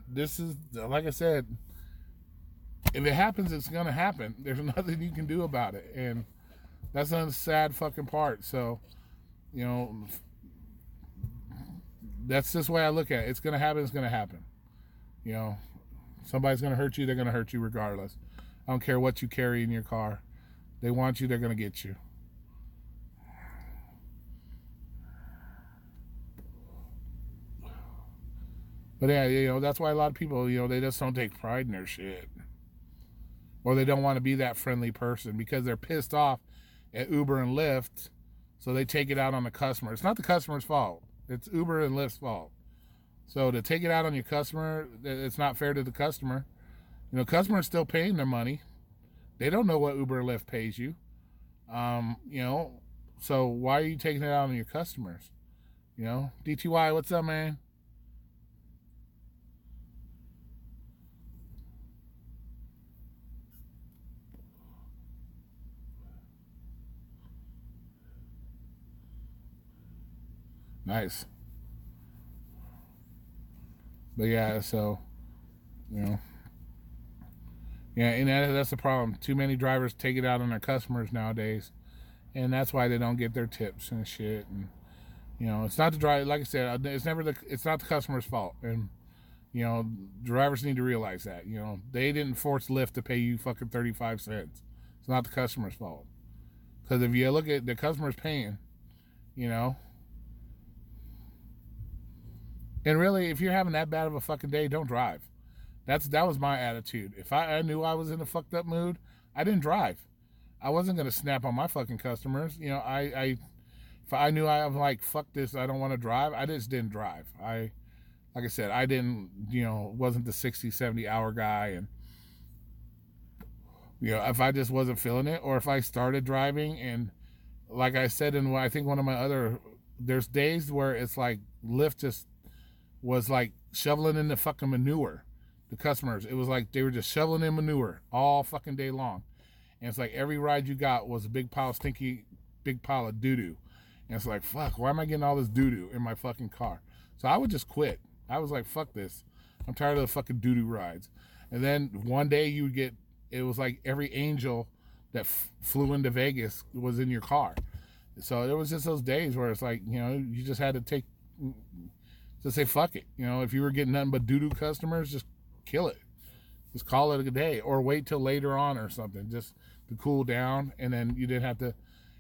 this is, like I said, if it happens, it's going to happen. There's nothing you can do about it, and that's the sad fucking part. So, that's just the way I look at it. It's going to happen, it's going to happen. Somebody's going to hurt you, they're going to hurt you regardless. I don't care what you carry in your car. They want you, they're going to get you. But yeah, that's why a lot of people, they just don't take pride in their shit. Or they don't want to be that friendly person because they're pissed off at Uber and Lyft, so they take it out on the customer. It's not the customer's fault. It's Uber and Lyft's fault. So to take it out on your customer, it's not fair to the customer. Customers still paying their money. They don't know what Uber or Lyft pays you. So why are you taking it out on your customers? DTY, what's up, man? Nice. But yeah, so, yeah, and that's the problem. Too many drivers take it out on their customers nowadays, and that's why they don't get their tips and shit. And it's not the driver. Like I said, it's not the customer's fault. And drivers need to realize that. They didn't force Lyft to pay you fucking 35 cents. It's not the customer's fault. Because if you look at the customer's paying, And really, if you're having that bad of a fucking day, don't drive. That was my attitude. If I knew I was in a fucked up mood, I didn't drive. I wasn't gonna snap on my fucking customers. If I knew I'm like, fuck this, I don't want to drive, I just didn't drive. Like I said, I didn't, wasn't the 60, 70 hour guy. And, if I just wasn't feeling it, or if I started driving, and like I said I think one of my other, there's days where it's like Lyft just was like shoveling in the fucking manure. The customers, it was like they were just shoveling in manure all fucking day long. And it's like every ride you got was a big pile of doo-doo. And it's like, fuck, why am I getting all this doo-doo in my fucking car? So I would just quit. I was like, fuck this. I'm tired of the fucking doo-doo rides. And then one day it was like every angel that flew into Vegas was in your car. So it was just those days where it's like, you know, you just had to say fuck it. You know, if you were getting nothing but doo-doo customers, just kill it. Just call it a day, or wait till later on or something, just to cool down, and then you didn't have to,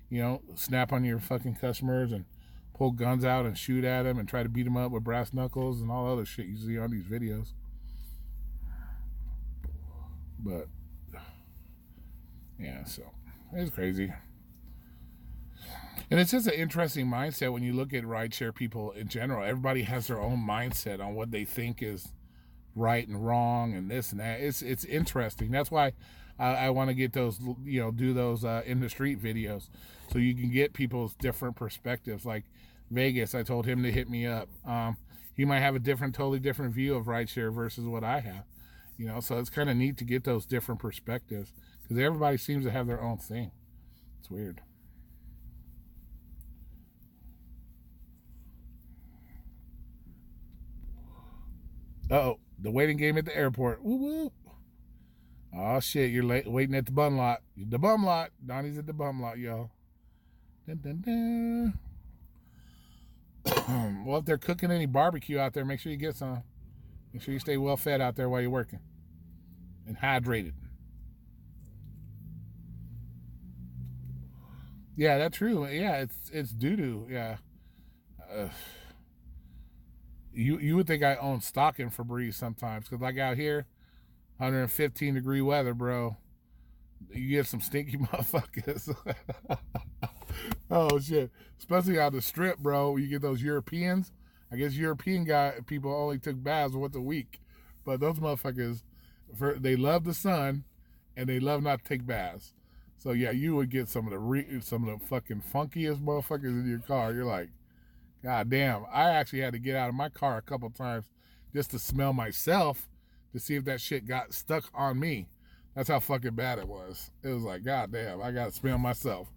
you know, snap on your fucking customers and pull guns out and shoot at them and try to beat them up with brass knuckles and all other shit you see on these videos. But yeah, so it's crazy. And it's just an interesting mindset when you look at rideshare people in general. Everybody has their own mindset on what they think is right and wrong and this and that. It's interesting. That's why I want to get those, you know, do those in the street videos, so you can get people's different perspectives. Like Vegas, I told him to hit me up. He might have a totally different view of rideshare versus what I have, you know. So it's kind of neat to get those different perspectives, because everybody seems to have their own thing. It's weird. Uh-oh, the waiting game at the airport. Woo woo. Oh shit, you're late, waiting at the bum lot. The bum lot. Donnie's at the bum lot, y'all. Dun, dun, dun. Well, if they're cooking any barbecue out there, make sure you get some. Make sure you stay well fed out there while you're working. And hydrated. Yeah, that's true. Yeah, it's doo-doo. Yeah. You would think I own stock in Febreze sometimes, because like out here, 115 degree weather, bro. You get some stinky motherfuckers. Oh shit! Especially on the strip, bro. You get those Europeans. I guess European people only took baths once a week, but those motherfuckers, they love the sun, and they love not to take baths. So yeah, you would get some of the fucking funkiest motherfuckers in your car. You're like, God damn, I actually had to get out of my car a couple times just to smell myself to see if that shit got stuck on me. That's how fucking bad it was. It was like, God damn, I gotta smell myself.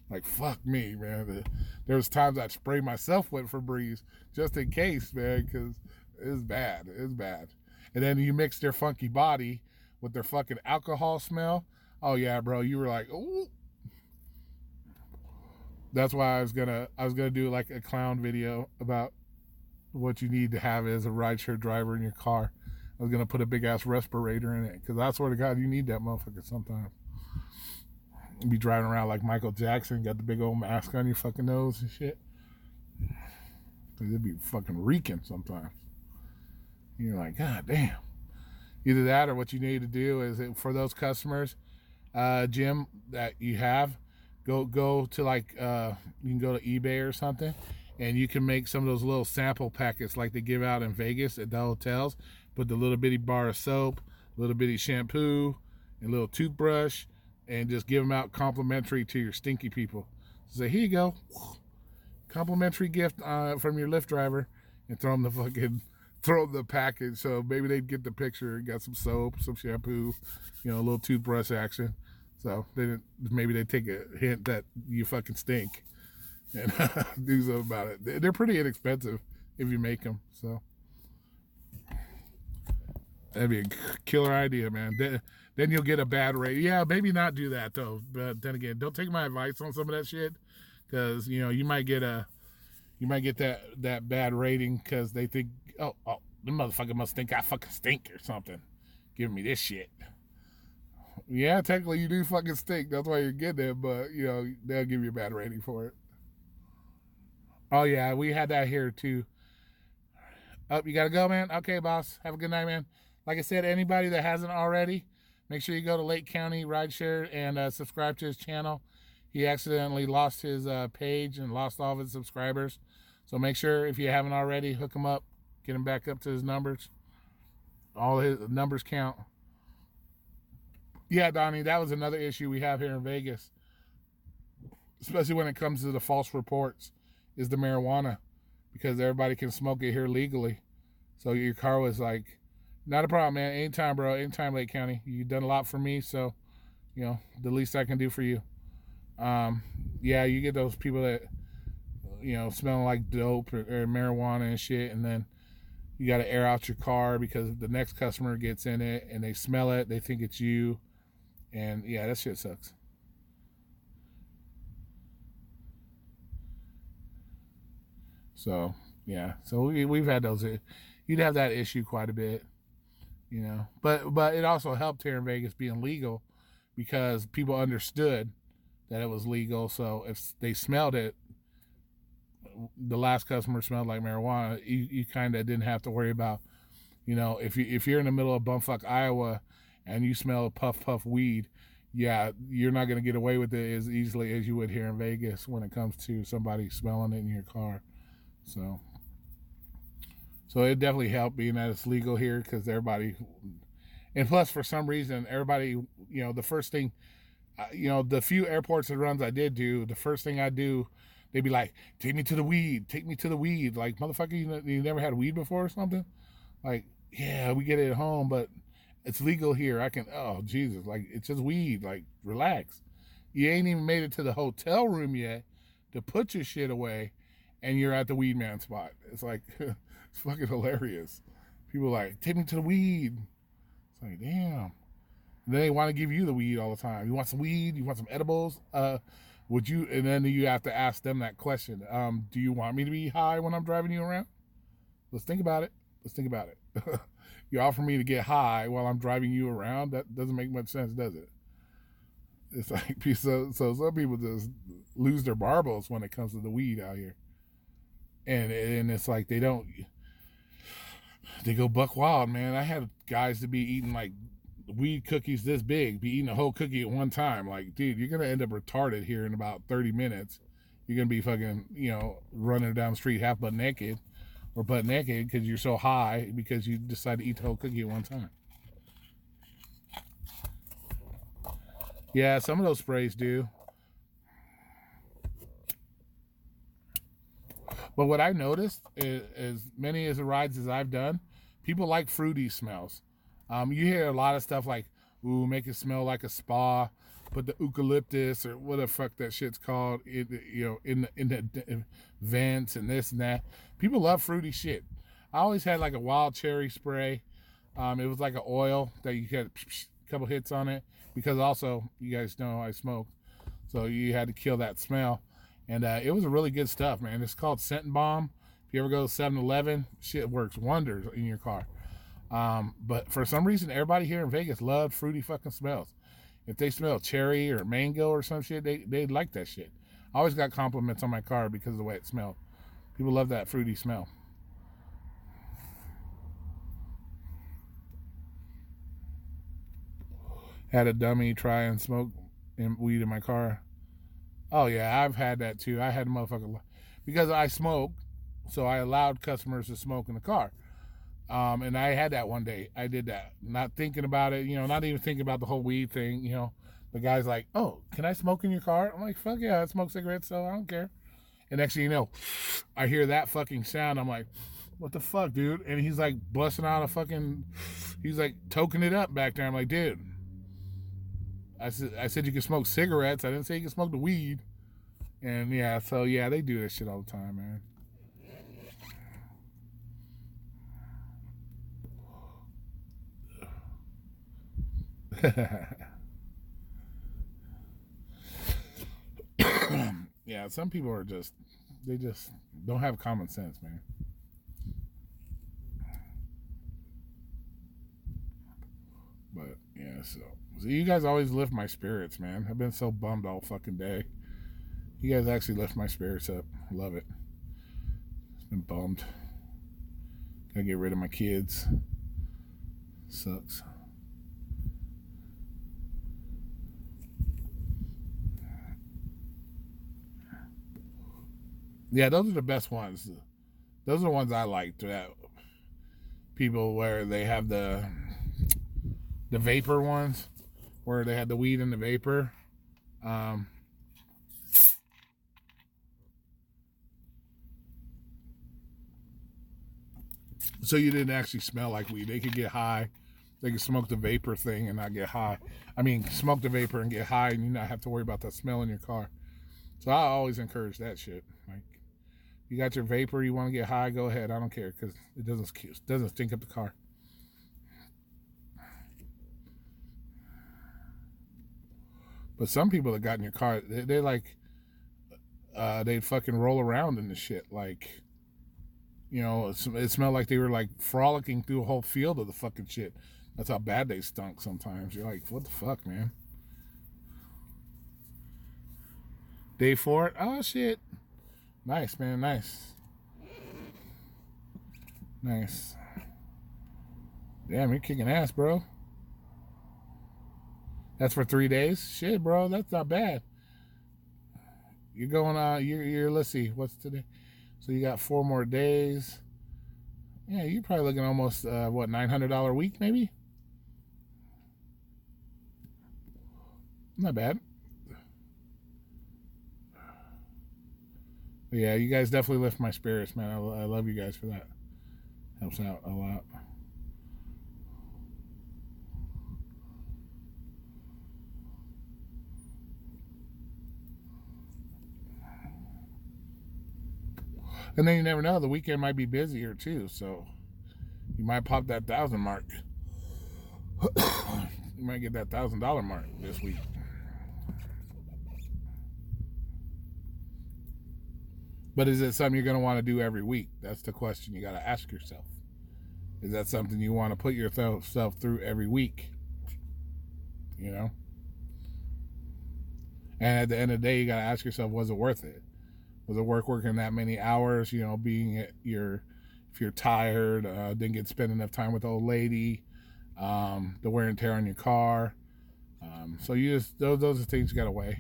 Like, fuck me, man. There was times I'd spray myself with Febreze just in case, man, because it's bad. It's bad. And then you mix their funky body with their fucking alcohol smell. Oh yeah, bro, you were like, ooh. That's why I was gonna do like a clown video about what you need to have as a rideshare driver in your car. I was gonna put a big ass respirator in it, because I swear to God, you need that motherfucker sometimes. You be driving around like Michael Jackson, got the big old mask on your fucking nose and shit. It'd be fucking reeking sometimes. You're like, God damn. Either that, or what you need to do is, for those customers, Jim, that you have, go to like, you can go to eBay or something, and you can make some of those little sample packets like they give out in Vegas at the hotels. Put the little bitty bar of soap, little bitty shampoo, and a little toothbrush, and just give them out complimentary to your stinky people. So say, here you go, complimentary gift from your Lyft driver, and throw them the package. So maybe they'd get the picture. Got some soap, some shampoo, you know, a little toothbrush action. So maybe they take a hint that you fucking stink and do something about it. They're pretty inexpensive if you make them. So that'd be a killer idea, man. Then you'll get a bad rating. Yeah, maybe not do that though. But then again, don't take my advice on some of that shit, because you know you might get that bad rating because they think, oh, the motherfucker must think I fucking stink or something, giving me this shit. Yeah, technically you do fucking stink. That's why you're getting it, but you know they'll give you a bad rating for it. Oh yeah, we had that here too. Oh, you gotta go, man? Okay, boss. Have a good night, man. Like I said, anybody that hasn't already, make sure you go to Lake County Rideshare and subscribe to his channel. He accidentally lost his page and lost all of his subscribers. So make sure, if you haven't already, hook him up. Get him back up to his numbers. All his numbers count. Yeah, Donnie, that was another issue we have here in Vegas, especially when it comes to the false reports, is the marijuana, because everybody can smoke it here legally. So your car was like, not a problem, man. Anytime, bro. Anytime, Lake County. You've done a lot for me, so, you know, the least I can do for you. Yeah, you get those people that, you know, smelling like dope or marijuana and shit, and then you got to air out your car because the next customer gets in it and they smell it, they think it's you, and yeah, that shit sucks. So yeah, so we've had those. You'd have that issue quite a bit, you know. But it also helped here in Vegas being legal because people understood that it was legal. So if they smelled it, the last customer smelled like marijuana, you kind of didn't have to worry about, you know, if you're in the middle of bumfuck Iowa and you smell puff weed, yeah, you're not gonna get away with it as easily as you would here in Vegas when it comes to somebody smelling it in your car. So it definitely helped being that it's legal here because everybody, and plus for some reason everybody, you know, the first thing, you know, the few airports and runs I did do, the first thing I do, they'd be like, take me to the weed, take me to the weed. Like, motherfucker, you never had weed before or something? Like, yeah, we get it at home, but it's legal here. I can, oh, Jesus, like, it's just weed. Like, relax. You ain't even made it to the hotel room yet to put your shit away, and you're at the weed man spot. It's like, it's fucking hilarious. People are like, take me to the weed. It's like, damn. And then they want to give you the weed all the time. You want some weed? You want some edibles? Would you? And then you have to ask them that question. Do you want me to be high when I'm driving you around? Let's think about it. Let's think about it. You offer me to get high while I'm driving you around? That doesn't make much sense, does it? It's like, so some people just lose their marbles when it comes to the weed out here. And it's like they go buck wild, man. I had guys to be eating like weed cookies this big, be eating a whole cookie at one time. Like, dude, you're gonna end up retarded here in about 30 minutes. You're gonna be fucking, you know, running down the street half butt naked or butt naked because you're so high because you decide to eat the whole cookie at one time. Yeah, some of those sprays do. But what I noticed is, as many as the rides as I've done, people like fruity smells. You hear a lot of stuff like, ooh, make it smell like a spa, put the eucalyptus or what the fuck that shit's called, in the vents and this and that. People love fruity shit. I always had like a wild cherry spray. It was like an oil that you had a couple hits on it because also, you guys know I smoke. So you had to kill that smell. And it was a really good stuff, man. It's called Scent and Bomb. If you ever go to 7-Eleven, shit works wonders in your car. But for some reason, everybody here in Vegas loved fruity fucking smells. If they smell cherry or mango or some shit, they like that shit. I always got compliments on my car because of the way it smelled. People love that fruity smell. Had a dummy try and smoke weed in my car. Oh yeah, I've had that too. I had a motherfucker, because I smoke, so I allowed customers to smoke in the car. And I had that one day. I did that, not thinking about it, you know, not even thinking about the whole weed thing, you know. The guy's like, oh, can I smoke in your car? I'm like, fuck yeah, I smoke cigarettes, so I don't care. And next thing you know, I hear that fucking sound. I'm like, what the fuck, dude? And he's like busting out a fucking, he's like toking it up back there. I'm like, dude, I said you can smoke cigarettes. I didn't say you can smoke the weed. And yeah, so yeah, they do that shit all the time, man. Yeah, some people are they just don't have common sense, man. But yeah, so you guys always lift my spirits, man. I've been so bummed all fucking day. You guys actually lift my spirits up. Love it. It's been bummed. Gotta get rid of my kids. Sucks. Yeah, those are the best ones. Those are the ones I liked. That people where they have the vapor ones, where they had the weed and the vapor. So you didn't actually smell like weed. They could get high. They could smoke the vapor thing and not get high. I mean, smoke the vapor and get high, and you not have to worry about that smell in your car. So I always encourage that shit. Like, you got your vapor, you want to get high, go ahead. I don't care because it doesn't stink up the car. But some people that got in your car, they like, they'd fucking roll around in the shit. Like, You know, it smelled like they were like frolicking through a whole field of the fucking shit. That's how bad they stunk sometimes. You're like, what the fuck, man? Day 4? Oh, shit. Nice, man. Nice. Nice. Damn, you're kicking ass, bro. That's for 3 days? Shit, bro. That's not bad. You're going, you're let's see. What's today? So you got 4 more days. Yeah, you're probably looking almost, what, $900 a week, maybe? Not bad. But yeah, you guys definitely lift my spirits, man. I love you guys for that. Helps out a lot. And then you never know, the weekend might be busier too, so you might pop that 1,000 mark. You might get that $1,000 mark this week. But is it something you're going to want to do every week? That's the question you got to ask yourself. Is that something you want to put yourself through every week? You know? And at the end of the day, you got to ask yourself, was it worth it? Was it working that many hours? You know, being if you're tired, didn't get to spend enough time with the old lady, the wear and tear on your car. So you just those are things you got to weigh.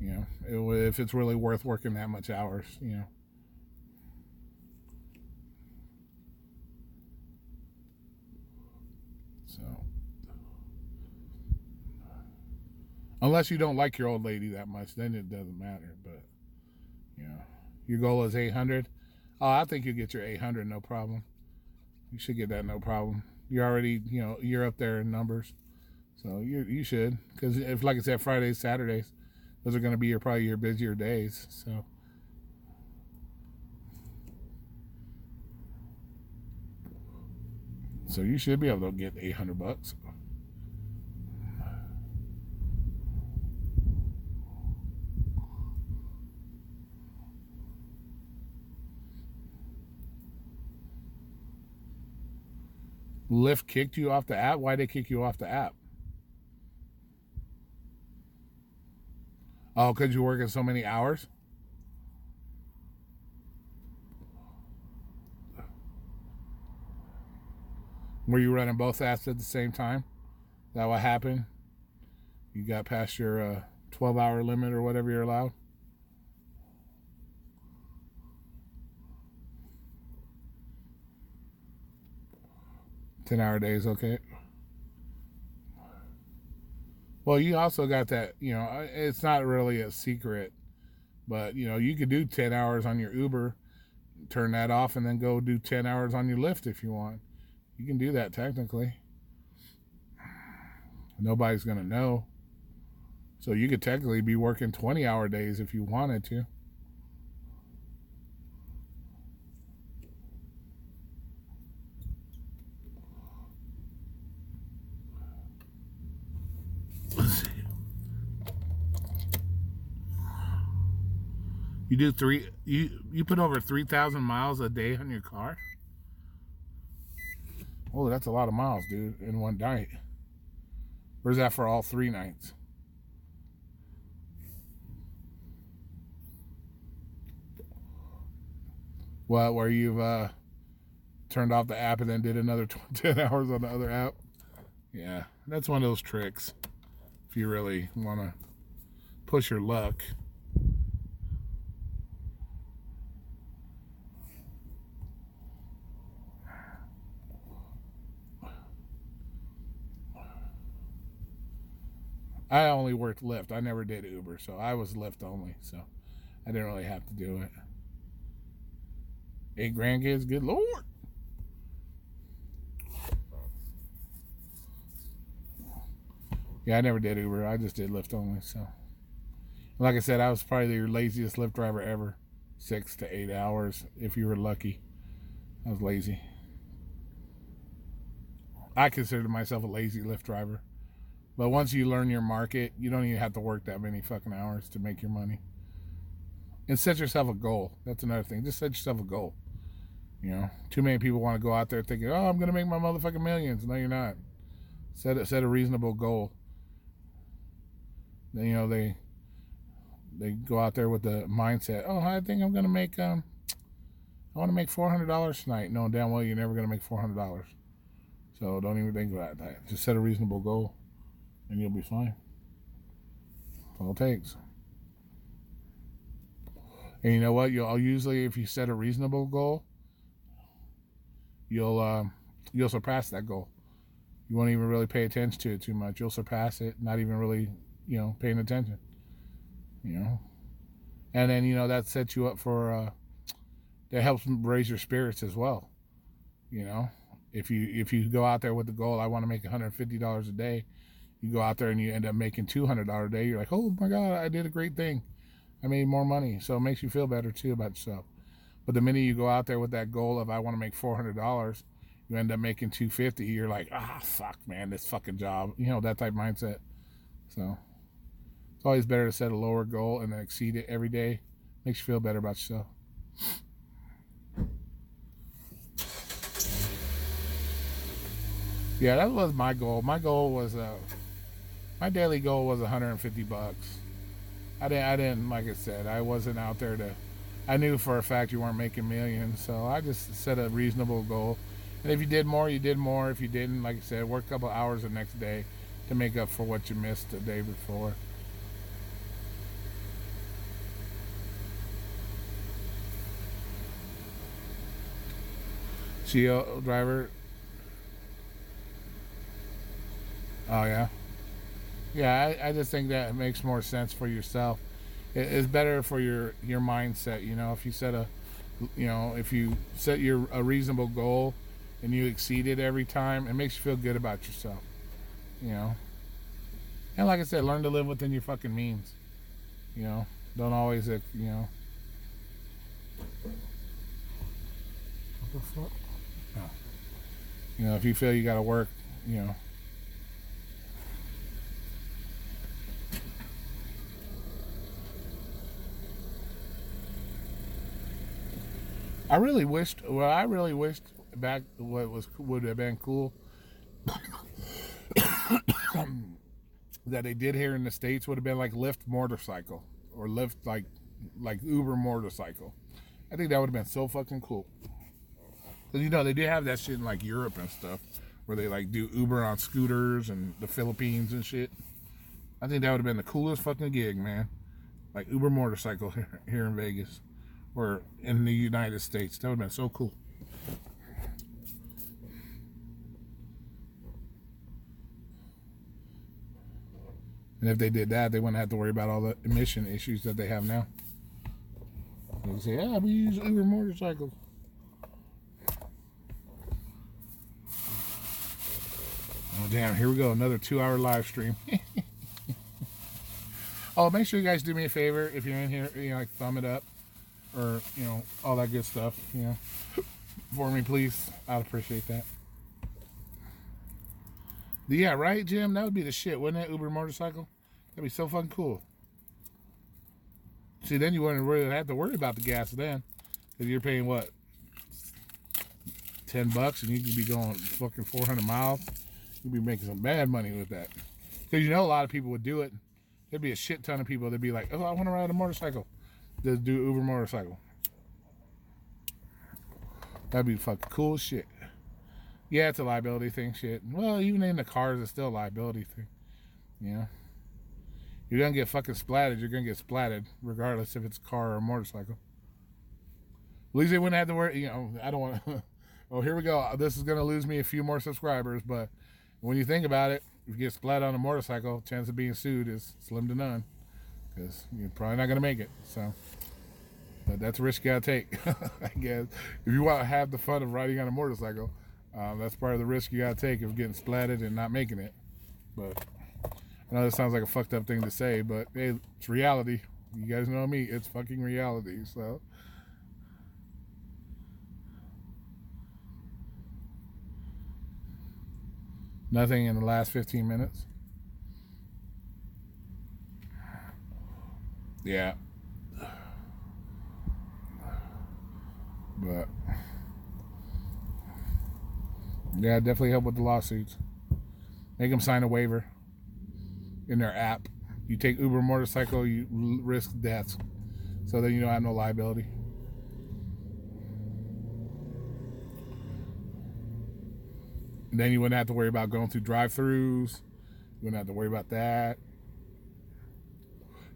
You know, if it's really worth working that much hours. You know. So, unless you don't like your old lady that much, then it doesn't matter. But you know, your goal is 800. Oh, I think you get your 800 no problem. You should get that no problem. You're already, you know, you're up there in numbers, so you should. Because if, like I said, Fridays, Saturdays, those are going to be probably your busier days. So you should be able to get $800. Lyft kicked you off the app? Why'd they kick you off the app? Oh, because you're working so many hours? Were you running both apps at the same time? Is that what happened? You got past your 12-hour limit or whatever you're allowed? $10-hour days, okay. Well, you also got that, you know, it's not really a secret, but, you know, you could do 10 hours on your Uber, turn that off, and then go do 10 hours on your Lyft if you want. You can do that technically. Nobody's going to know. So you could technically be working 20-hour days if you wanted to. You do you put over 3,000 miles a day on your car? Oh, that's a lot of miles, dude, in one night. Or is that for all 3 nights? Well, where you've turned off the app and then did another 10 hours on the other app? Yeah, that's one of those tricks. If you really want to push your luck. I only worked Lyft. I never did Uber, so I was Lyft only. So I didn't really have to do it. 8 grandkids, good Lord. Yeah, I never did Uber. I just did Lyft only. So, like I said, I was probably your laziest Lyft driver ever. 6 to 8 hours, if you were lucky. I was lazy. I consider myself a lazy Lyft driver. But once you learn your market, you don't even have to work that many fucking hours to make your money. And set yourself a goal. That's another thing. Just set yourself a goal. You know, too many people want to go out there thinking, "Oh, I'm gonna make my motherfucking millions." No, you're not. Set a reasonable goal. Then, you know, they go out there with the mindset, "Oh, I think I'm gonna make I want to make $400 tonight," knowing damn well you're never gonna make $400. So don't even think about that. Just set a reasonable goal, and you'll be fine. That's all it takes. And you know what? You'll usually, if you set a reasonable goal, you'll surpass that goal. You won't even really pay attention to it too much. You'll surpass it, not even really, you know, paying attention. You know, and then, you know, that sets you up for that helps raise your spirits as well. You know, if you go out there with the goal, I want to make $150 a day, you go out there and you end up making $200 a day. You're like, oh my God, I did a great thing. I made more money. So it makes you feel better too about yourself. But the minute you go out there with that goal of I want to make $400, you end up making $250. You're like, fuck, man, this fucking job. You know, that type of mindset. So it's always better to set a lower goal and then exceed it every day. Makes you feel better about yourself. Yeah, that was my goal. My goal was my daily goal was $150. I didn't like I said, I wasn't out there to. I knew for a fact you weren't making millions, so I just set a reasonable goal. And if you did more, you did more. If you didn't, like I said, work a couple hours the next day to make up for what you missed the day before. CEO driver. Oh yeah, yeah. I just think that it makes more sense for yourself. It's better for your mindset. You know, if you set if you set a reasonable goal and you exceed it every time, it makes you feel good about yourself. You know, and like I said, learn to live within your fucking means. You know, don't always What the fuck? No. You know, if you feel you got to work, you know. I really wished back what would have been cool that they did here in the States would have been like Lyft motorcycle or Lyft like Uber motorcycle. I think that would have been so fucking cool. Because, you know, they do have that shit in like Europe and stuff where they like do Uber on scooters and the Philippines and shit. I think that would have been the coolest fucking gig, man. Like Uber motorcycle here in Vegas. Or in the United States. That would have been so cool. And if they did that, they wouldn't have to worry about all the emission issues that they have now. They can say, yeah, we use Uber motorcycles. Oh, damn, here we go. Another 2-hour live stream. Oh, make sure you guys do me a favor. If you're in here, you know, like thumb it up. Or, you know, all that good stuff, you know, for me, please. I'd appreciate that. Yeah, right, Jim? That would be the shit, wouldn't it? Uber motorcycle? That'd be so fucking cool. See, then you wouldn't really have to worry about the gas then. Because you're paying, what, $10 and you could be going fucking 400 miles. You'd be making some bad money with that. Because you know a lot of people would do it. There'd be a shit ton of people that'd be like, oh, I want to ride a motorcycle. Just do Uber motorcycle. That'd be fucking cool shit. Yeah, it's a liability thing, shit. Well, even in the cars, it's still a liability thing. You know? You're gonna get fucking splatted. You're gonna get splatted, regardless if it's a car or a motorcycle. At least they wouldn't have to worry. You know, I don't want to. Oh, here we go. This is gonna lose me a few more subscribers, but when you think about it, if you get splatted on a motorcycle, chance of being sued is slim to none. Because you're probably not going to make it. So, but that's a risk you got to take, I guess. If you want to have the fun of riding on a motorcycle, that's part of the risk you got to take of getting splatted and not making it. But I know that sounds like a fucked up thing to say, but hey, it's reality. You guys know me. It's fucking reality. So, nothing in the last 15 minutes. Yeah. But Yeah, definitely help with the lawsuits. Make them sign a waiver in their app. You take Uber motorcycle, you risk deaths, so then you don't have no liability. And then you wouldn't have to worry about going through drive-thrus. You wouldn't have to worry about that.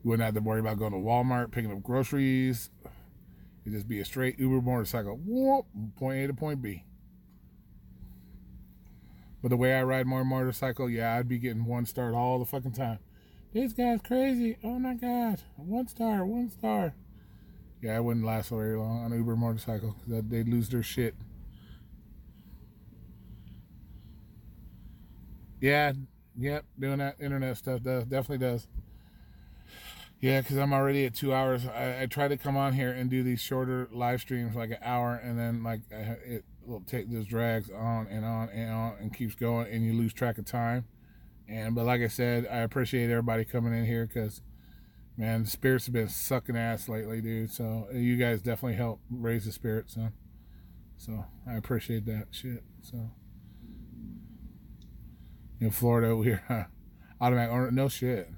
You wouldn't have to worry about going to Walmart, picking up groceries. It'd just be a straight Uber motorcycle. Whoop, point A to point B. But the way I ride my motorcycle, yeah, I'd be getting 1 star all the fucking time. This guy's crazy. Oh my God. 1 star, 1 star. Yeah, I wouldn't last very long on an Uber motorcycle because they'd lose their shit. Yeah, yep, doing that internet stuff definitely does. Yeah, because I'm already at 2 hours. I try to come on here and do these shorter live streams, like an hour, and then like it will take this drags on and on and on and keeps going, and you lose track of time. But like I said, I appreciate everybody coming in here because, man, the spirits have been sucking ass lately, dude. So you guys definitely help raise the spirits, son. So I appreciate that shit. So in Florida over here, automatic, no shit.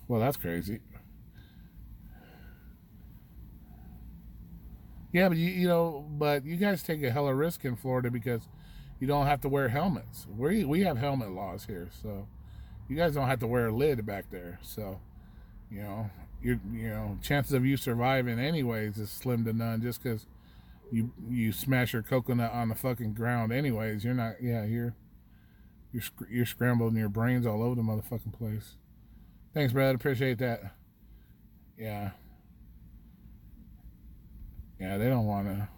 Well, that's crazy. Yeah, but but you guys take a hella risk in Florida because you don't have to wear helmets. We have helmet laws here, so you guys don't have to wear a lid back there. So, chances of you surviving anyways is slim to none. Just because you smash your coconut on the fucking ground anyways, you're not. Yeah, you're scrambling your brains all over the motherfucking place. Thanks, brother. Appreciate that. Yeah. Yeah, they don't want to,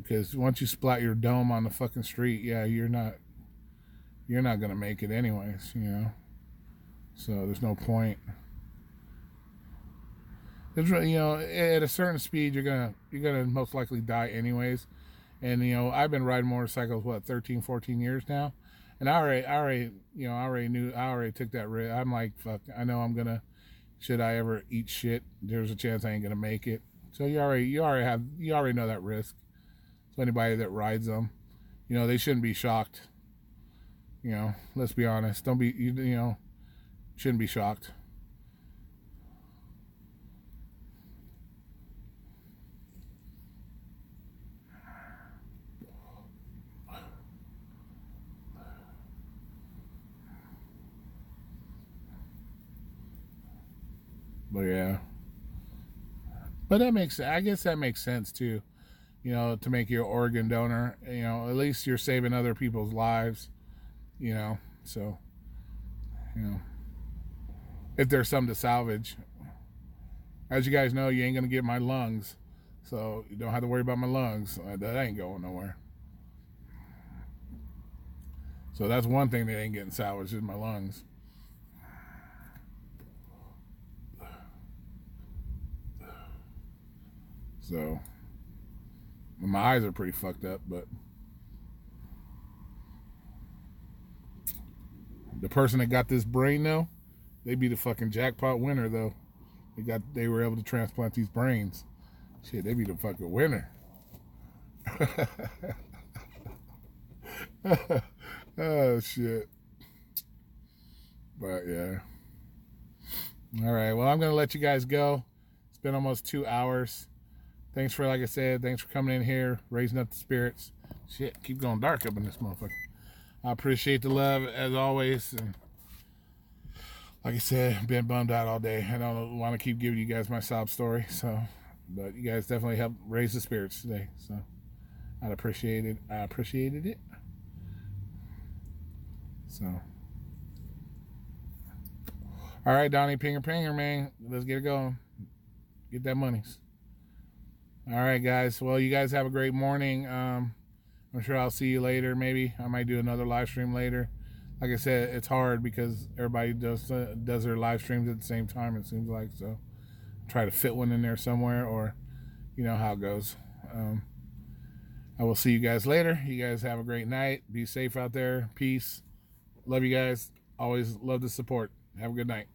because once you splat your dome on the fucking street, yeah, you're not going to make it anyways, So there's no point. There's, at a certain speed, you're going to most likely die anyways. And, I've been riding motorcycles, 13, 14 years now. And I already took that risk. I'm like, fuck, I know should I ever eat shit, there's a chance I ain't going to make it. So you already know that risk. So anybody that rides them, they shouldn't be shocked. Let's be honest. Don't be, shouldn't be shocked. But yeah. But I guess that makes sense too, to make you an organ donor. At least you're saving other people's lives, so, if there's something to salvage. As you guys know, you ain't going to get my lungs, so you don't have to worry about my lungs. That ain't going nowhere. So that's one thing that ain't getting salvaged is my lungs. So my eyes are pretty fucked up, but the person that got this brain though, they be the fucking jackpot winner though. They were able to transplant these brains. Shit, they be the fucking winner. Oh shit. But yeah. All right. Well, I'm gonna let you guys go. It's been almost 2 hours. Thanks for, like I said, thanks for coming in here, raising up the spirits. Shit, keep going dark up in this motherfucker. I appreciate the love as always. And like I said, I've been bummed out all day. I don't want to keep giving you guys my sob story. But you guys definitely helped raise the spirits today. So I'd appreciate it. I appreciated it. So, all right, Donnie, pinger, man. Let's get it going. Get that monies. All right, guys. Well, you guys have a great morning. I'm sure I'll see you later. Maybe I might do another live stream later. Like I said, it's hard because everybody does their live streams at the same time, it seems like. So try to fit one in there somewhere, or you know how it goes. I will see you guys later. You guys have a great night. Be safe out there. Peace. Love you guys. Always love the support. Have a good night.